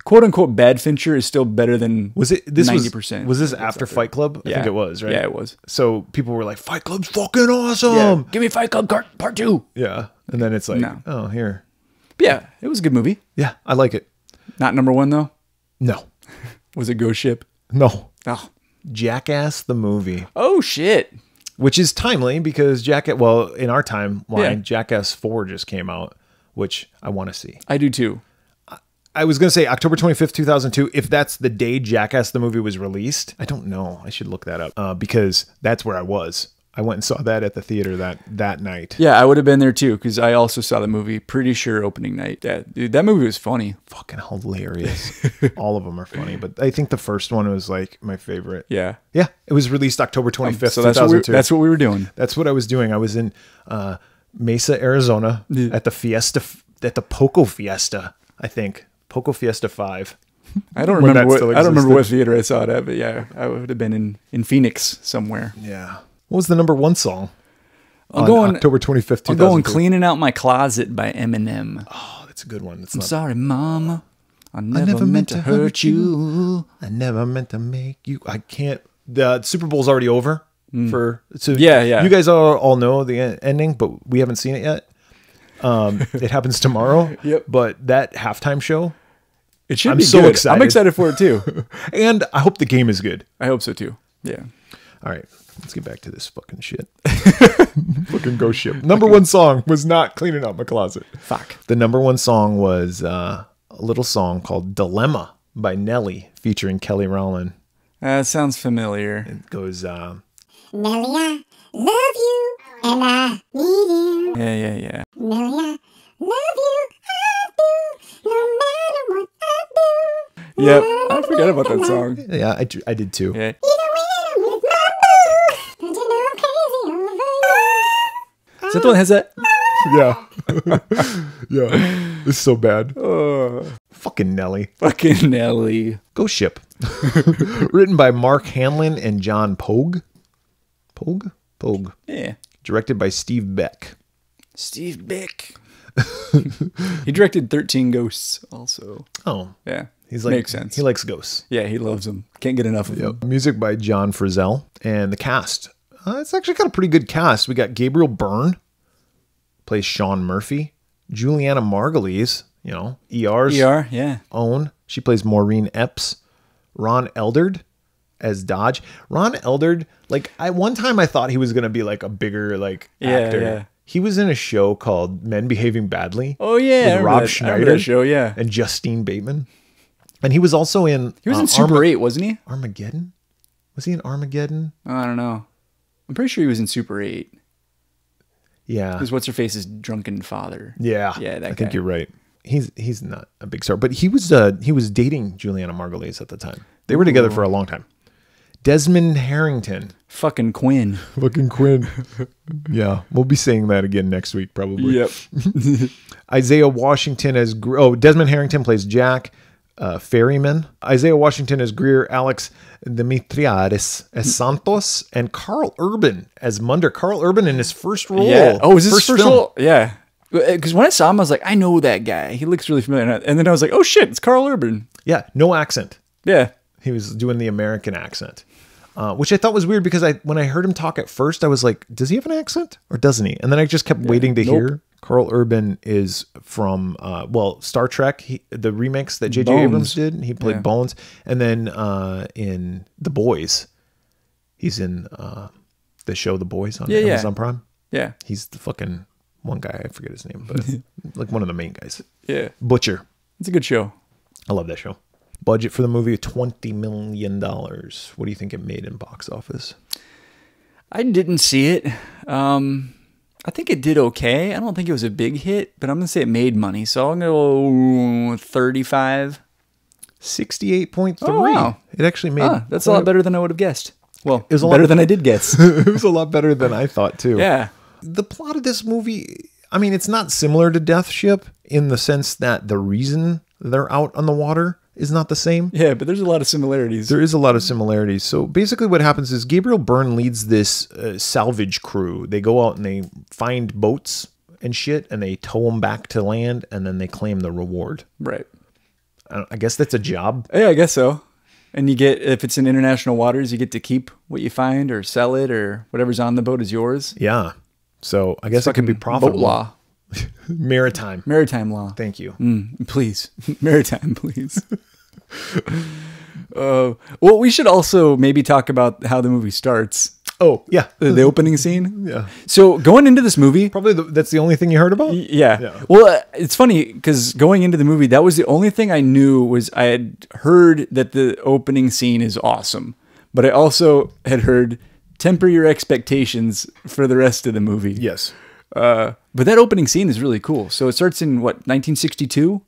quote unquote bad Fincher is still better than 90%. Was this after Fight Club? I think it was, right? Yeah, it was. So people were like, Fight Club's fucking awesome. Yeah. Give me Fight Club part 2. Yeah. And then it's like, oh, here. But yeah, it was a good movie. Yeah, I like it. Not number 1 though? No. Was it Ghost Ship? No. Oh. Jackass the movie. Oh shit. Which is timely because in our timeline, Jackass 4 just came out, which I want to see. I do too. I was going to say October 25th, 2002. If that's the day Jackass the movie was released, I don't know. I should look that up because that's where I was. I went and saw that at the theater that night. Yeah, I would have been there too because I also saw the movie. Pretty sure opening night. Yeah, dude, that movie was funny. Fucking hilarious. All of them are funny, but I think the first one was like my favorite. Yeah. Yeah, it was released October 25th, so 2002. That's what we were doing. That's what I was doing. I was in Mesa, Arizona at the Poco Fiesta, I think. Poco Fiesta 5. I don't remember what theater I saw it at, but yeah, I would have been in Phoenix somewhere. Yeah. What was the number 1 song? October 25th, 2002. I'm going Cleaning Out My Closet by Eminem. Oh, that's a good one. I'm sorry, Mama. I never meant to hurt you. I never meant to make you. I can't. The Super Bowl's already over. Yeah. You guys all know the ending, but we haven't seen it yet. It happens tomorrow. Yep. But that halftime show, it should I'm be so good. excited. I'm excited for it too. And I hope the game is good. I hope so too. Yeah. All right. Let's get back to this fucking shit. Fucking Ghost Ship. Number 1 song was not Cleaning Out My Closet. Fuck. The number 1 song was a little song called Dilemma by Nelly featuring Kelly Rowland. That sounds familiar. It goes, Nelly, I love you and I need you. Yeah. Nelly, I love you, I do, no matter what I do. Yep. I forgot about that song. yeah, I did too. Yeah. Is that the one that has that? Yeah. Yeah. It's so bad. Fucking Nelly. Fucking Nelly. Ghost Ship. Written by Mark Hanlon and John Pogue. Pogue. Yeah. Directed by Steve Beck. Steve Beck. He directed 13 Ghosts also. Oh. Yeah. Makes sense. He likes ghosts. Yeah, he loves them. Can't get enough of them. Music by John Frizzell. And the cast. It's actually got a pretty good cast. We got Gabriel Byrne, plays Sean Murphy. Juliana Margulies, ER's own. She plays Maureen Epps. Ron Eldard as Dodge. Ron Eldard, one time I thought he was going to be like a bigger actor. Yeah. He was in a show called Men Behaving Badly. Oh, yeah. With Rob Schneider. I remember that show, yeah. And Justine Bateman. And he was also in... He was in Super 8, wasn't he? Armageddon? Was he in Armageddon? Oh, I don't know. I'm pretty sure he was in Super 8. Yeah. Because What's-Her-Face's drunken father. Yeah. Yeah, that guy. I think you're right. He's not a big star. But he was dating Juliana Margulies at the time. They were together for a long time. Desmond Harrington. Fucking Quinn. Fucking Quinn. Yeah. We'll be saying that again next week, probably. Yep. Isaiah Washington as... Desmond Harrington plays Jack. Ferryman. Isaiah Washington as Greer. Alex Dimitriades as Santos. And Carl Urban as Munder. Carl Urban in his first role. Yeah. Oh, is this his first role? Yeah. Because when I saw him, I was like, I know that guy. He looks really familiar. And then I was like, oh shit, it's Carl Urban. Yeah. No accent. Yeah. He was doing the American accent. Which I thought was weird because when I heard him talk at first, I was like, does he have an accent or doesn't he? And then I just kept waiting to hear. Carl Urban is from, Star Trek, the remakes that J.J. Abrams did. He played Bones. And then in The Boys, he's in the show The Boys on Amazon Prime. Yeah. He's the fucking one guy. I forget his name, but one of the main guys. Yeah. Butcher. It's a good show. I love that show. Budget for the movie, $20 million. What do you think it made in box office? I didn't see it. I think it did okay. I don't think it was a big hit, but I'm going to say it made money. So I'm going to go 35. 68.3. Oh, wow. It actually made... That's a lot better than I would have guessed. Well, it was better than I did guess. It was a lot better than I thought, too. Yeah. The plot of this movie, I mean, it's not similar to Death Ship in the sense that the reason they're out on the water is not the same. Yeah, but there's a lot of similarities. There is a lot of similarities. So basically what happens is Gabriel Byrne leads this salvage crew. They go out and they find boats and shit, and they tow them back to land, and then they claim the reward. Right. I guess that's a job. Yeah, I guess so. And you get, if it's in international waters, you get to keep what you find or sell it, or whatever's on the boat is yours. Yeah. So I guess it could be profitable. Boat law. Maritime law. Thank you. Please. Maritime, please. Well, we should also maybe talk about how the movie starts. Oh, yeah. The opening scene. Yeah. So going into this movie... Probably that's the only thing you heard about? Yeah. Well, it's funny because going into the movie, that was the only thing I knew. Was I had heard that the opening scene is awesome. But I also had heard temper your expectations for the rest of the movie. Yes. But that opening scene is really cool. So it starts in, what, 1962?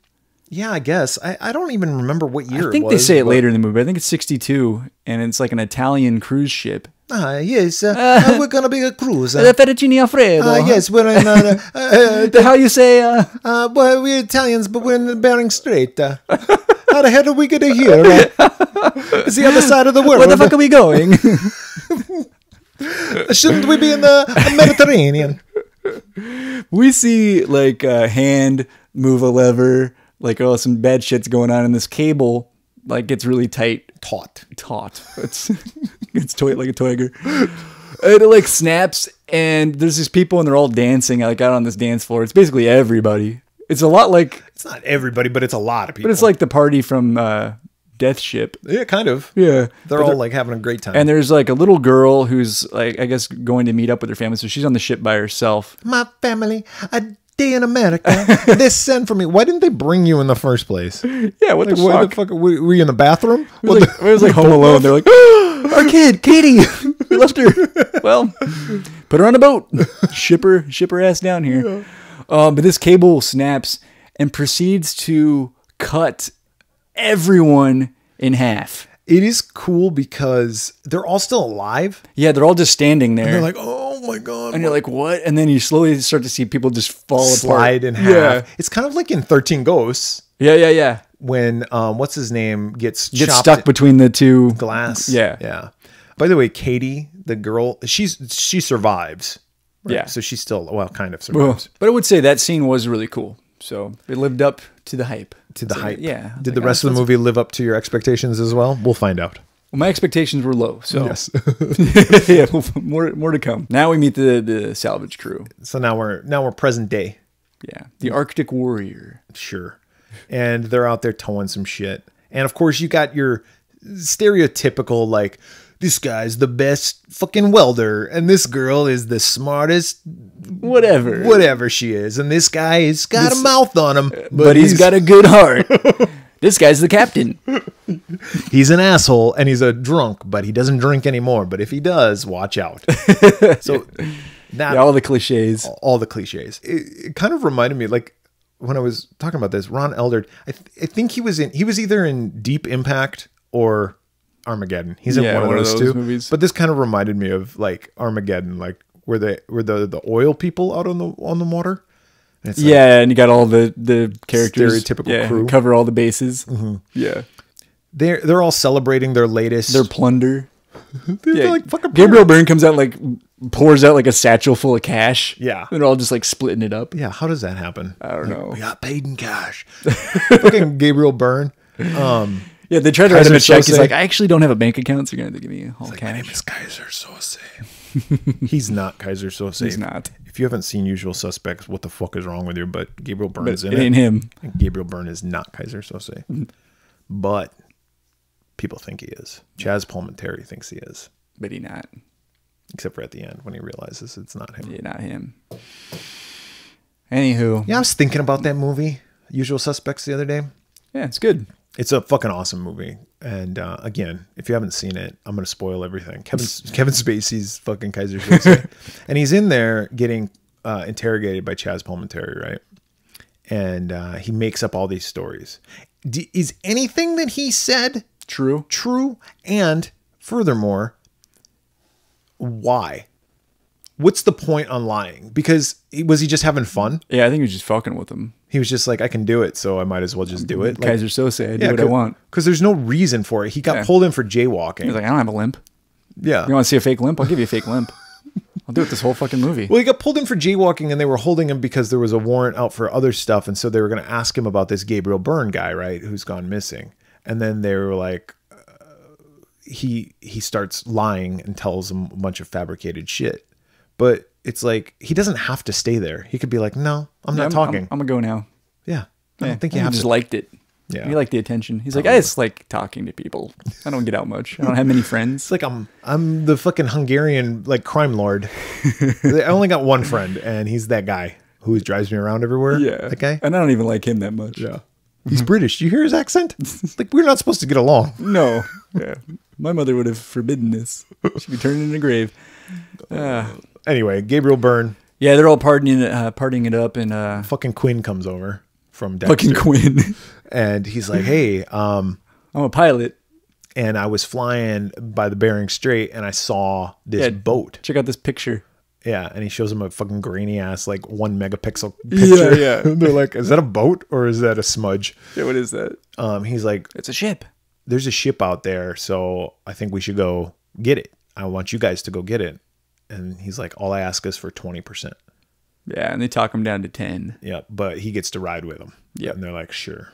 Yeah, I guess. I don't even remember what year it was. I think they say it later in the movie. I think it's 62, and it's like an Italian cruise ship. Yes. We're going to be a cruise. The Fettuccine Alfredo. Yes, we're in... how you say... well, we're Italians, but we're in the Bering Strait. How the hell did we get here? It's the other side of the world. Where the fuck are we going? Shouldn't we be in the Mediterranean? We see like a hand move a lever, like some bad shit's going on, and this cable like gets really tight. Taut. It's like a tiger. And it like snaps, and there's these people, and they're all dancing like out on this dance floor. It's basically everybody. It's a lot like... It's not everybody, but it's a lot of people. But it's like the party from Death Ship. Yeah, kind of. Yeah. They're all like having a great time. And there's like a little girl who's like, I guess, going to meet up with her family. So she's on the ship by herself. My family, a day in America. They sent for me. Why didn't they bring you in the first place? Yeah, what like, the fuck? The fuck? Were you in the bathroom? It was like Home Alone. They're like, our kid, Katie, we left her. Well, put her on a boat. Ship her ass down here. Yeah. But this cable snaps and proceeds to cut everyone in half. It is cool because they're all still alive. Yeah, they're all just standing there. And they're like, oh my God. And you're like, what? And then you slowly start to see people just slide in half. Yeah. It's kind of like in 13 Ghosts. Yeah. When, what's his name, gets stuck between the two. Glass. Yeah. By the way, Katie, the girl, she survives. Right? Yeah. So she's still, well, kind of survives. But I would say that scene was really cool. So it lived up to the hype. Hype. Yeah. Did the rest of the movie live up to your expectations as well? We'll find out. Well, my expectations were low. So yes. Yeah, more to come. Now we meet the salvage crew. So now we're present day. Yeah. The Arctic Warrior. Sure. And they're out there towing some shit. And of course you got your stereotypical like, this guy's the best fucking welder, and this girl is the smartest whatever she is, and this guy has got a mouth on him, but he's got a good heart. This guy's the captain. He's an asshole, and he's a drunk, but he doesn't drink anymore, but if he does, watch out. So all the cliches. It kind of reminded me, like when I was talking about this, Ron Eldard, I think he was either in Deep Impact or Armageddon. He's in one of those two movies. But this kind of reminded me of like Armageddon, like where the oil people out on the water. And it's and you got all the characters, stereotypical crew, cover all the bases. Mm-hmm. Yeah, they're all celebrating their plunder. They're like fucking. Gabriel Byrne comes out like pours out like a satchel full of cash. Yeah, and they're all just like splitting it up. Yeah, how does that happen? I don't know. We got paid in cash. Fucking Gabriel Byrne. Yeah, they tried to write him a check. He's like, I actually don't have a bank account, so you're going to have to give me all cash. My name is Kaiser Sose. He's not Kaiser Sose. He's not. If you haven't seen Usual Suspects, what the fuck is wrong with you? But Gabriel Byrne's in it. It ain't him. And Gabriel Byrne is not Kaiser Sose. But people think he is. Chaz Palminteri thinks he is. But he not. Except for at the end when he realizes it's not him. Yeah, not him. Anywho. Yeah, I was thinking about that movie, Usual Suspects, the other day. Yeah, it's good. It's a fucking awesome movie. And again, if you haven't seen it, I'm going to spoil everything. Kevin Spacey's fucking Kaiser Sose. And he's in there getting interrogated by Chaz Palminteri, right? And he makes up all these stories. Is anything that he said True? And furthermore, why? What's the point on lying? Because was he just having fun? Yeah, I think he was just fucking with him. He was just like, I can do it, so I might as well just do it. Like, Kaiser Sose, I do what I want. Because there's no reason for it. He got pulled in for jaywalking. He's like, I don't have a limp. Yeah. You want to see a fake limp? I'll give you a fake limp. I'll do it this whole fucking movie. Well, he got pulled in for jaywalking, and they were holding him because there was a warrant out for other stuff, and so they were going to ask him about this Gabriel Byrne guy, right, who's gone missing. And then they were like, he starts lying and tells them a bunch of fabricated shit. But it's like, he doesn't have to stay there. He could be like, no, I'm not talking. I'm going to go now. Yeah. I don't think you he have just to. liked it. Yeah. He liked the attention. He's like, I just like talking to people. I don't get out much. I don't have many friends. It's like I'm the fucking Hungarian like crime lord. I only got one friend, and he's that guy who drives me around everywhere. Yeah. That guy. And I don't even like him that much. Yeah. He's British. Do you hear his accent? Like, we're not supposed to get along. No. Yeah. My mother would have forbidden this. She'd be turned in a grave. Anyway, Gabriel Byrne. Yeah, they're all partying it up, and Fucking Quinn comes over from Dexter. fucking Quinn. And he's like, hey, I'm a pilot. and I was flying by the Bering Strait, and I saw this boat. Check out this picture. Yeah, and he shows him a fucking grainy ass, like 1 megapixel picture. Yeah. They're like, is that a boat or is that a smudge? Yeah, what is that? He's like, It's a ship. there's a ship out there, so I think we should go get it. I want you guys to go get it. And he's like, all I ask is for 20%. Yeah, and they talk him down to 10. Yeah, but he gets to ride with them. Yeah, and they're like, sure,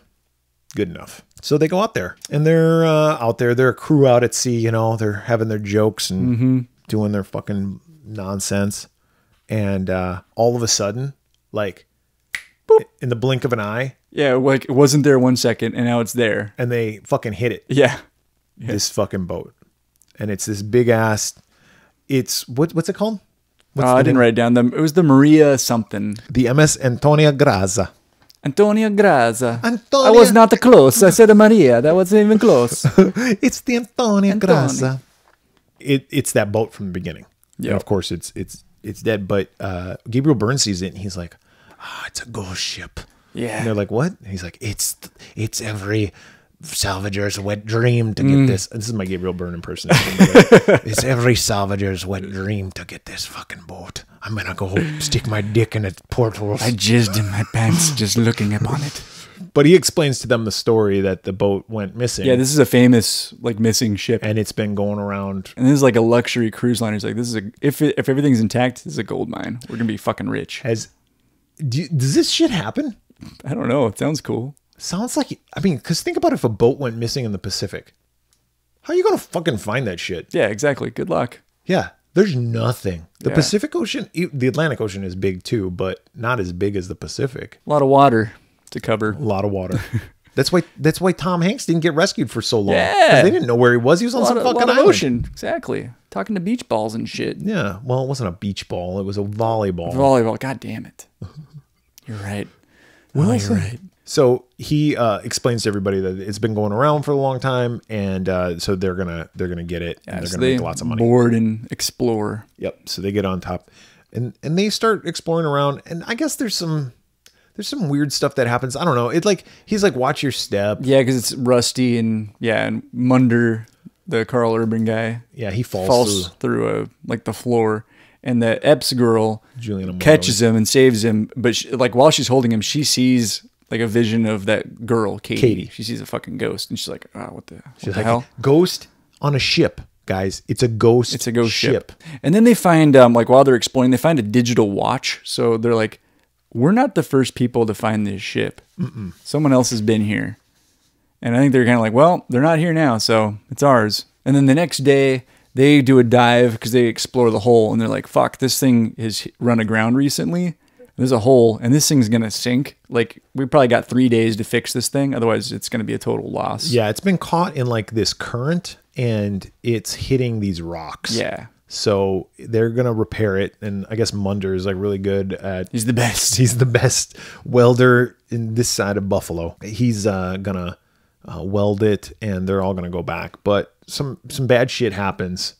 good enough. So they go out there, and they're out there. They're a crew out at sea. You know, they're having their jokes and doing their fucking nonsense. And all of a sudden, like, boop, in the blink of an eye, yeah, like it wasn't there 1 second, and now it's there. and they fucking hit it. Yeah, This fucking boat, and it's this big ass. It's what's it called? I didn't write it down. It was the Maria something. The MS Antonia Graza. Antonia Graza. Antonia- I was not close. I said a Maria. That wasn't even close. It's the Antonia Graza. It's that boat from the beginning. Yeah. And of course it's dead. But Gabriel Byrne sees it and he's like, it's a ghost ship. Yeah. And they're like, what? And he's like, it's every salvager's wet dream to get this. This is my Gabriel Byrne impersonation. It's every salvager's wet dream to get this fucking boat. I'm gonna go stick my dick in its portholes. I jizzed in my pants just looking upon it. But he explains to them the story that the boat went missing. Yeah, this is a famous like missing ship, and it's been going around. and this is like a luxury cruise liner. He's like, this is if everything's intact, this is a gold mine. We're gonna be fucking rich. Does this shit happen? I don't know. It sounds cool. Sounds like, I mean, because think about if a boat went missing in the Pacific. How are you going to fucking find that shit? Yeah, exactly. Good luck. Yeah, there's nothing. The Yeah. Pacific Ocean, the Atlantic Ocean is big too, but not as big as the Pacific. A lot of water to cover. A lot of water. That's why Tom Hanks didn't get rescued for so long. Yeah. 'Cause they didn't know where he was. He was on some fucking lot of island. ocean. Exactly. Talking to beach balls and shit. Yeah, well, it wasn't a beach ball. It was a volleyball. Volleyball. God damn it. You're right. You're right. So he explains to everybody that it's been going around for a long time, and so they're gonna get it, and they're so gonna they make lots of money. board and explore. Yep. So they get on top, and they start exploring around, and I guess there's some weird stuff that happens. I don't know. It like he's like, watch your step. Yeah, because it's Rusty and Munder, the Carl Urban guy. Yeah, he falls through the floor, and the Epps girl Juliana Moore. catches him and saves him. But while she's holding him, she sees like a vision of that girl, Katie. She sees a fucking ghost, and she's like, what the hell? Ghost on a ship, guys. It's a ghost. It's a ghost ship. And then they find, while they're exploring, they find a digital watch. So they're like, we're not the first people to find this ship. Someone else has been here. And I think they're kind of like, well, they're not here now, so it's ours. And then the next day, they do a dive because they explore the hole, and they're like, fuck, this thing has run aground recently. There's a hole, and this thing's going to sink. Like, we probably got 3 days to fix this thing. Otherwise, it's going to be a total loss. Yeah, it's been caught in like this current, and it's hitting these rocks. Yeah. So they're going to repair it. And I guess Munder is like really good at... He's the best. He's the best welder in this side of Buffalo. He's going to weld it, and they're all going to go back. But some bad shit happens.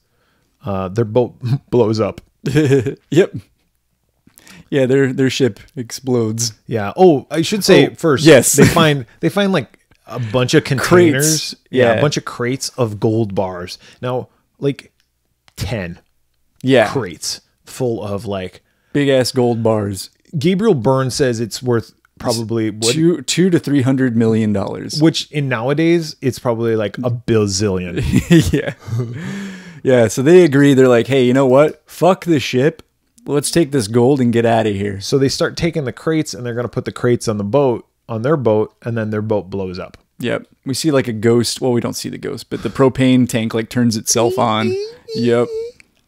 Their boat blows up. Yep. Yeah, their ship explodes. Yeah. Oh, I should say first. yes. They find like a bunch of containers. Crates. Yeah. A bunch of crates of gold bars. Now, like 10 crates full of like big ass gold bars. Gabriel Byrne says it's worth probably $200 to $300 million. Which in nowadays it's probably like a bazillion. Yeah. Yeah. So they agree. They're like, hey, you know what? Fuck the ship. Let's take this gold and get out of here. So they start taking the crates and they're going to put the crates on their boat, and then their boat blows up. Yep. We see like a ghost. Well, we don't see the ghost, but the propane tank like turns itself on. Yep.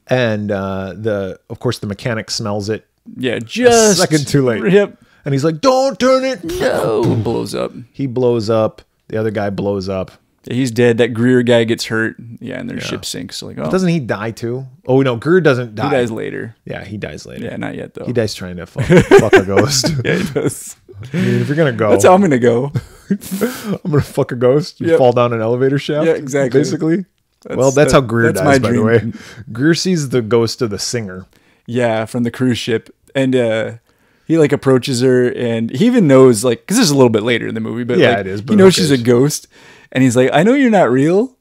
And of course the mechanic smells it. Yeah, just a second too late. Yep. And he's like, "Don't turn it." No. Blows up. He blows up. The other guy blows up. Yeah, he's dead. That Greer guy gets hurt. Yeah, and their ship sinks. So like, oh. Doesn't he die too? Oh no, Greer doesn't die. He dies later. Yeah, he dies later. Yeah, not yet though. He dies trying to fuck a ghost. Yeah, he does. I mean, if you're gonna go, That's how I'm gonna go. I'm gonna fuck a ghost. You fall down an elevator shaft. Yeah, exactly. Basically. That's how Greer dies, by the way. Greer sees the ghost of the singer. Yeah, from the cruise ship. And he like approaches her, and he even knows, like, because this is a little bit later in the movie, but yeah, like, it is. But he knows she's a ghost. And he's like, I know you're not real.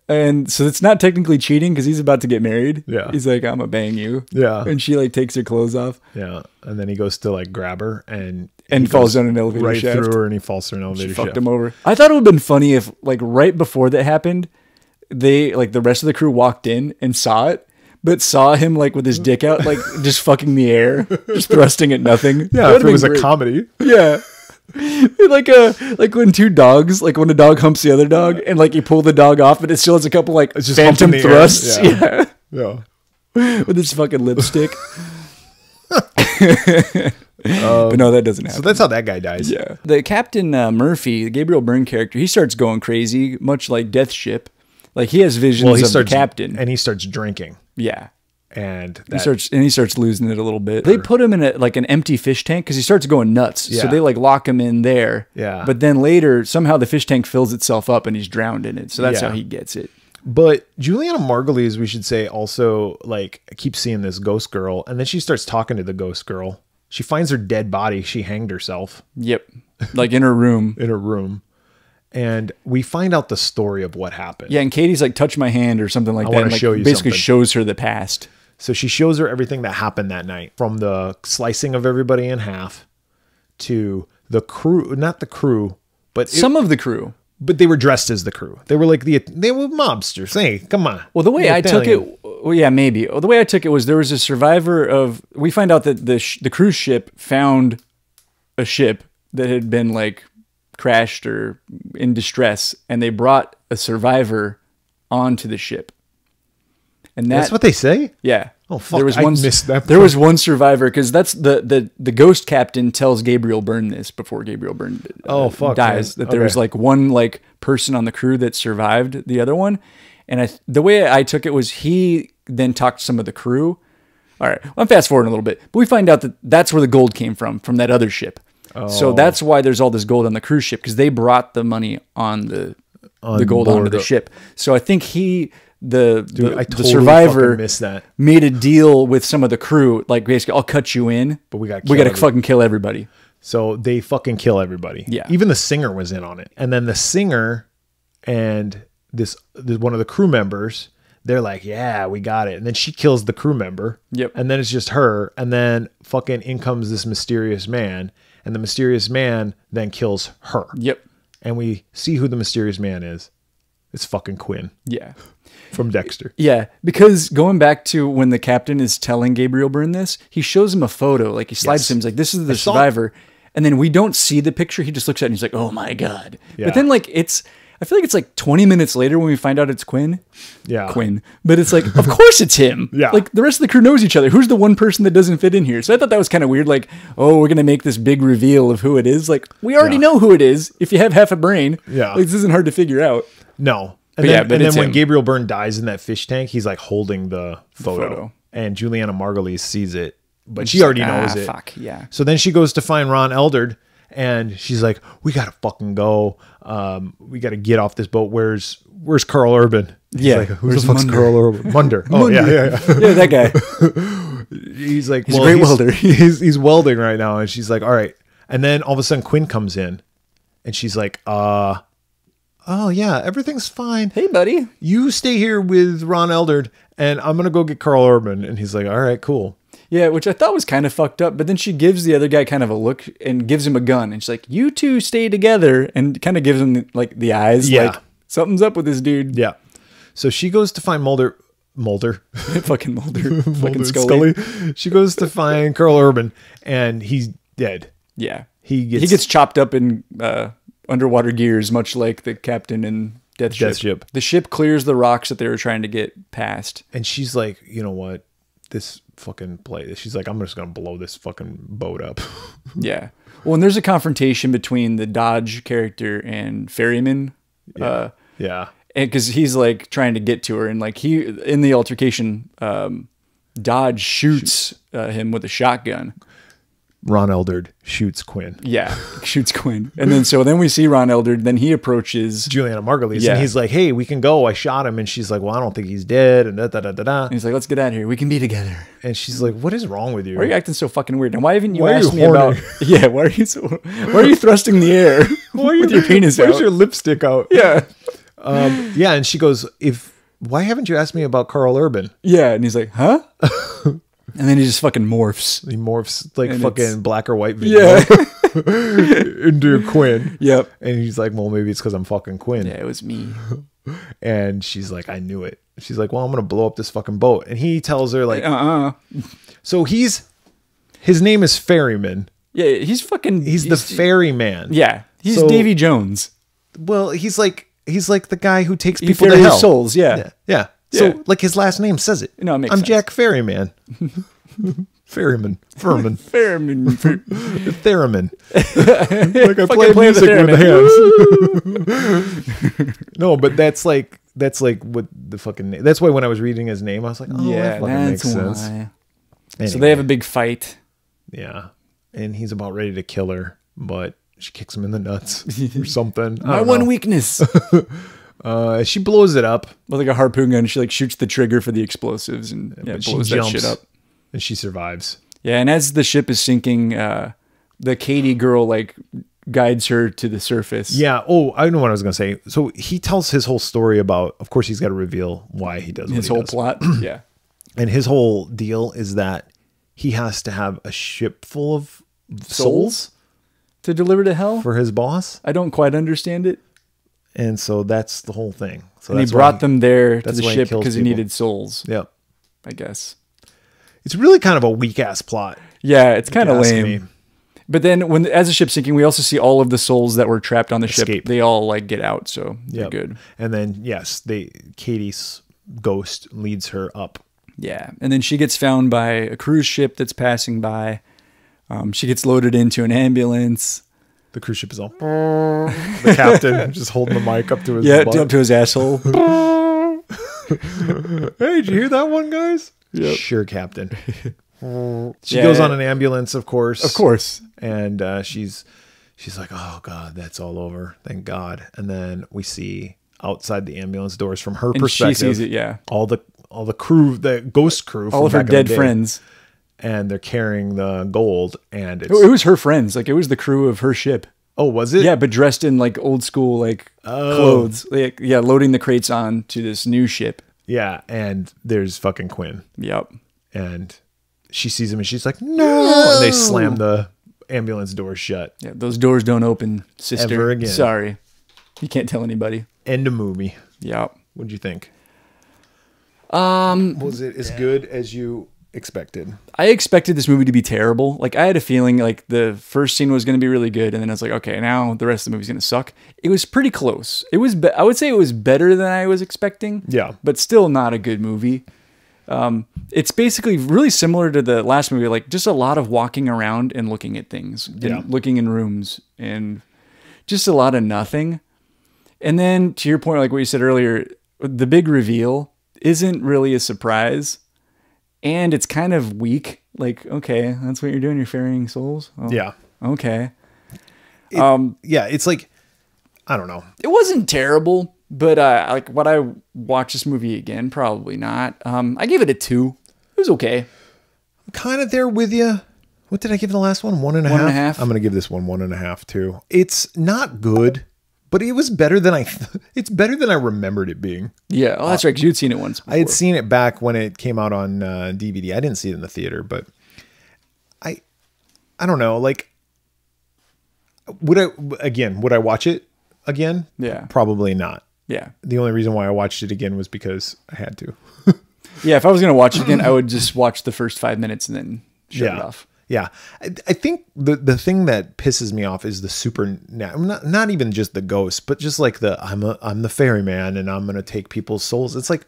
And so it's not technically cheating because he's about to get married. Yeah. He's like, I'm going to bang you. Yeah. And she like takes her clothes off. Yeah. And then he goes to like grab her and falls down an elevator right shaft. through her, and he falls through an elevator shaft. Fucked him over. I thought it would have been funny if like right before that happened, they like the rest of the crew walked in and saw it, but saw him like with his dick out, like just fucking the air, just thrusting at nothing. Yeah, if it was a comedy. Yeah. like when two dogs, like when a dog humps the other dog, and like you pull the dog off, but it still has a couple like just phantom thrusts. Yeah. With its fucking lipstick. But no, that doesn't happen. So that's how that guy dies. Yeah. The Captain Murphy, the Gabriel Byrne character, he starts going crazy, much like Death Ship. Like he has visions of the captain, and he starts drinking. Yeah. And he starts losing it a little bit. They put him in an empty fish tank because he starts going nuts. Yeah. So they like lock him in there. Yeah. But then later, somehow the fish tank fills itself up and he's drowned in it. So that's how he gets it. But Juliana Margulies, we should say, also like keeps seeing this ghost girl, and then she starts talking to the ghost girl. She finds her dead body. She hanged herself. Yep. Like in her room. In her room. And we find out the story of what happened. Yeah, and Katie's like, touch my hand or something like that. I want to like, show you basically something. shows her the past. So she shows her everything that happened that night, from the slicing of everybody in half to the crew, not the crew, but some of the crew. But they were dressed as the crew. They were like they were mobsters. Hey, come on. Well, the way I took it, well, yeah, maybe. The way I took it was there was a survivor of. We find out that the cruise ship found a ship that had been like crashed or in distress, and they brought a survivor onto the ship. And that's what they say? Yeah. Oh fuck! There was I missed that. There was one survivor because that's the ghost captain tells Gabriel Byrne this before Gabriel Byrne dies, that there was like one like person on the crew that survived the other one, and the way I took it was he then talked to some of the crew. All right, I'm fast forwarding a little bit, but we find out that that's where the gold came from that other ship. Oh. So that's why there's all this gold on the cruise ship, because they brought the money on the gold onto the ship. So I think the survivor made a deal with some of the crew, like basically, I'll cut you in, but we got to fucking kill everybody. So they fucking kill everybody. Yeah. Even the singer was in on it. And then the singer and this one of the crew members, they're like, yeah, we got it. And then she kills the crew member. Yep. And then it's just her. And then fucking in comes this mysterious man. And the mysterious man then kills her. Yep. And we see who the mysterious man is. It's fucking Quinn. Yeah. From Dexter. Yeah, because going back to when the captain is telling Gabriel Byrne this, he shows him a photo. Like he slides him. He's like, this is the survivor. And then we don't see the picture. He just looks at it and he's like, oh my God. Yeah. But then like I feel like it's like 20 minutes later when we find out it's Quinn. Yeah. Quinn. But it's like, of course it's him. Yeah. Like the rest of the crew knows each other. Who's the one person that doesn't fit in here? So I thought that was kind of weird. Like, oh, we're going to make this big reveal of who it is. Like, we already know who it is if you have half a brain. Yeah. Like, this isn't hard to figure out. No. And then when Gabriel Byrne dies in that fish tank, he's like holding the photo. And Juliana Margulies sees it, but she already knows it. Fuck, yeah. So then she goes to find Ron Eldard, and she's like, we got to fucking go. We got to get off this boat. Where's Carl Urban? He's like, who's the fuck's Carl Urban? Munder. Oh, yeah. Yeah, that guy. he's like, he's a great welder. He's welding right now. And she's like, all right. And then all of a sudden Quinn comes in and she's like, oh yeah, everything's fine. Hey, buddy. You stay here with Ron Eldard and I'm going to go get Carl Urban. And he's like, all right, cool. Yeah, which I thought was kind of fucked up. But then she gives the other guy kind of a look and gives him a gun. And she's like, you two stay together. And kind of gives him like the eyes. Yeah. Like, something's up with this dude. Yeah. So she goes to find Mulder. Fucking Mulder. Fucking Mulder Scully. She goes to find Carl Urban and he's dead. Yeah. He gets chopped up in underwater gears, much like the captain in Death Ship. The ship clears the rocks that they were trying to get past. And she's like, you know what? This fucking play. She's like, I'm just going to blow this fucking boat up. Yeah. Well, and there's a confrontation between the Dodge character and Ferryman. Yeah. And because he's like trying to get to her, and like in the altercation, Dodge shoots him with a shotgun. Ron Eldard shoots Quinn. Yeah, shoots Quinn. And then we see Ron Eldard, then he approaches Juliana Margulies, Yeah. and he's like, hey, we can go. I shot him. And she's like, well, I don't think he's dead. And da-da-da-da-da. and he's like, let's get out of here. We can be together. And she's like, what is wrong with you? Why are you acting so fucking weird? And why haven't you Why are asked you me about... horny? Yeah, why are you thrusting the air with your penis Where's out? your lipstick out? Yeah. Yeah, and she goes, why haven't you asked me about Carl Urban? Yeah, and he's like, huh? And then he just fucking morphs. He morphs like And fucking it's- black or white video Yeah. into Quinn. Yep. And he's like, well, maybe it's because I'm fucking Quinn. Yeah, it was me. And she's like, I knew it. She's like, well, I'm going to blow up this fucking boat. And he tells her like, so his name is Ferryman. Yeah, he's He's the ferryman. Yeah, he's So- Davy Jones. Well, he's like the guy who takes He people to ferries hell. souls, yeah. Yeah. Yeah. So like his last name says it. No, it makes I'm sense. Jack Ferryman. Ferryman. Furman. Theremin. Like I play play the music with hands. No, but that's like what the fucking name. That's why when I was reading his name, I was like, oh, Yeah, that fucking makes that's sense. why. So Anyway, they have a big fight. yeah, and he's about ready to kill her, but she kicks him in the nuts or something. I My don't one know. weakness. She blows it up With like a harpoon gun, she like shoots the trigger for the explosives and but blows she that jumps shit up. and she survives. Yeah, and as the ship is sinking, the Katie girl like guides her to the surface. Yeah. Oh, I know what I was gonna say. So he tells his whole story about. Of course, he's got to reveal why he does what his he whole does. plot. Yeah, And his whole deal is that he has to have a ship full of souls to deliver to hell. for his boss, I don't quite understand it. and so that's the whole thing. So And he that's brought why them there to that's the why he ship kills because he people. needed souls. Yep. I guess. It's really kind of a weak ass plot. Yeah, it's kind of ask lame. me. But then when as the ship's sinking, we also see all of the souls that were trapped on the ship. Escape. They all like get out, so they're Yep. good. And then yes, Katie's ghost leads her up. Yeah, and then she gets found by a cruise ship that's passing by. She gets loaded into an ambulance. The cruise ship is all. The captain just holding the mic up to his Yeah, butt. up to his asshole. Hey, did you hear that one, guys? Yep. Sure, Captain. She Yeah. goes on an ambulance, of course. Of course. And she's like, oh, God, that's all over. Thank God. And then we see outside the ambulance doors from her And perspective. she sees it, yeah. All the crew, the ghost crew. All of her dead friends. And they're carrying the gold. And it's... It was her friends. Like, it was the crew of her ship. Oh, was it? Yeah, but dressed in, like, old school, like, clothes. Like, yeah, loading the crates on to this new ship. Yeah, and there's fucking Quinn. Yep. And she sees him and she's like, no! And they slam the ambulance door shut. Yeah, those doors don't open, sister. Ever again. Sorry. You can't tell anybody. End of movie. Yep. What'd you think? Was it as good as you expected? I expected this movie to be terrible. Like, I had a feeling like the first scene was going to be really good, and then I was like, okay, now the rest of the movie's going to suck. It was pretty close. It was. I would say it was better than I was expecting. Yeah. but still not a good movie. It's basically really similar to the last movie, like just a lot of walking around and looking at things, and looking in rooms, and just a lot of nothing. And then to your point, like what you said earlier, the big reveal isn't really a surprise. And it's kind of weak. Like, okay, that's what you're doing. You're ferrying souls. Oh, Yeah. Okay. Yeah, it's like, I don't know. It wasn't terrible, but like, would I watch this movie again? Probably not. I gave it a 2. It was okay. kind of there with you. What did I give the last one? 1.5? 1.5. I'm going to give this one 1.5 too. It's not good, but it was better than it's better than I remembered it being. Yeah. Oh, that's right. 'Cause you'd seen it once before. I had seen it back when it came out on DVD. I didn't see it in the theater, but I don't know. Like, would I watch it again? Yeah. Probably not. Yeah. The only reason why I watched it again was because I had to. Yeah. If I was going to watch it again, I would just watch the first 5 minutes and then shut it off. Yeah. I think the thing that pisses me off is the not even just the ghost, but just like I'm the ferryman and I'm going to take people's souls. It's like,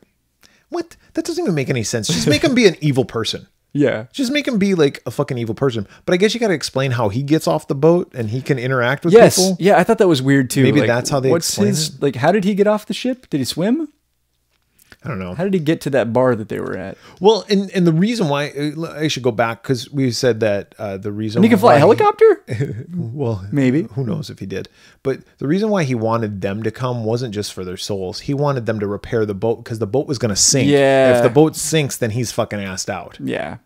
what? That doesn't even make any sense. Just make him be an evil person. Yeah. Just make him be like a fucking evil person. But I guess you got to explain how he gets off the boat and he can interact with people. Yeah. I thought that was weird too. Maybe like, that's how they explain it. Like, how did he get off the ship? Did he swim? I don't know. How did he get to that bar that they were at? Well, and the reason why I should go back, because we said that the reason And he can fly a helicopter? Well, maybe. Who knows if he did. But the reason why he wanted them to come wasn't just for their souls. He wanted them to repair the boat because the boat was going to sink. Yeah. If the boat sinks, then he's fucking assed out. Yeah,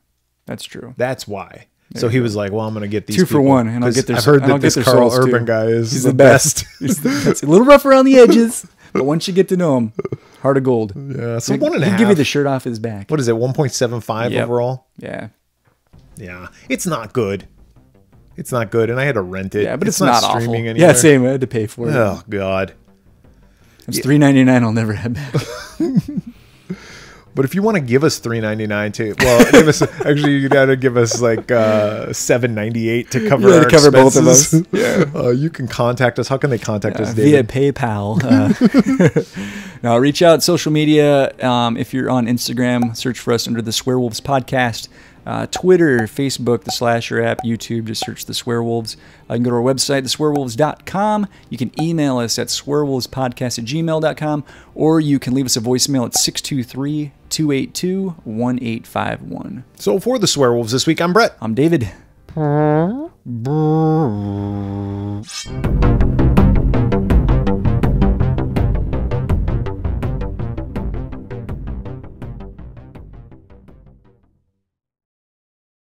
that's true. That's why. So he was like, well, I'm going to get these 2 for people, 1, and I'll get their I've heard and I'll that get this their Carl souls, Urban too. guy is He's the best. He's the best. A little rough around the edges, but once you get to know him, heart of gold. Yeah, so He'll 1.5. give you the shirt off his back. What is it, 1.75 Yep. overall? Yeah. Yeah. It's not good. It's not good, and I had to rent it. Yeah, but it's not streaming awful. anywhere. Yeah, same. I had to pay for it. Oh, God. It's $3.99 I'll never have back. But if you want to give us $3.99 give us actually you gotta give us like $7.98 to cover our cover both of expenses. us. Yeah. You can contact us. How can they contact us, Via David? PayPal. Now reach out social media. If you're on Instagram, search for us under the Swearwolves podcast. Twitter, Facebook, the Slasher app, YouTube, just search the Swearwolves. You can go to our website, theswearwolves.com. You can email us at swearwolvespodcast@gmail.com, or you can leave us a voicemail at 623-282-1851. So for the Swearwolves this week, I'm Brett. I'm David.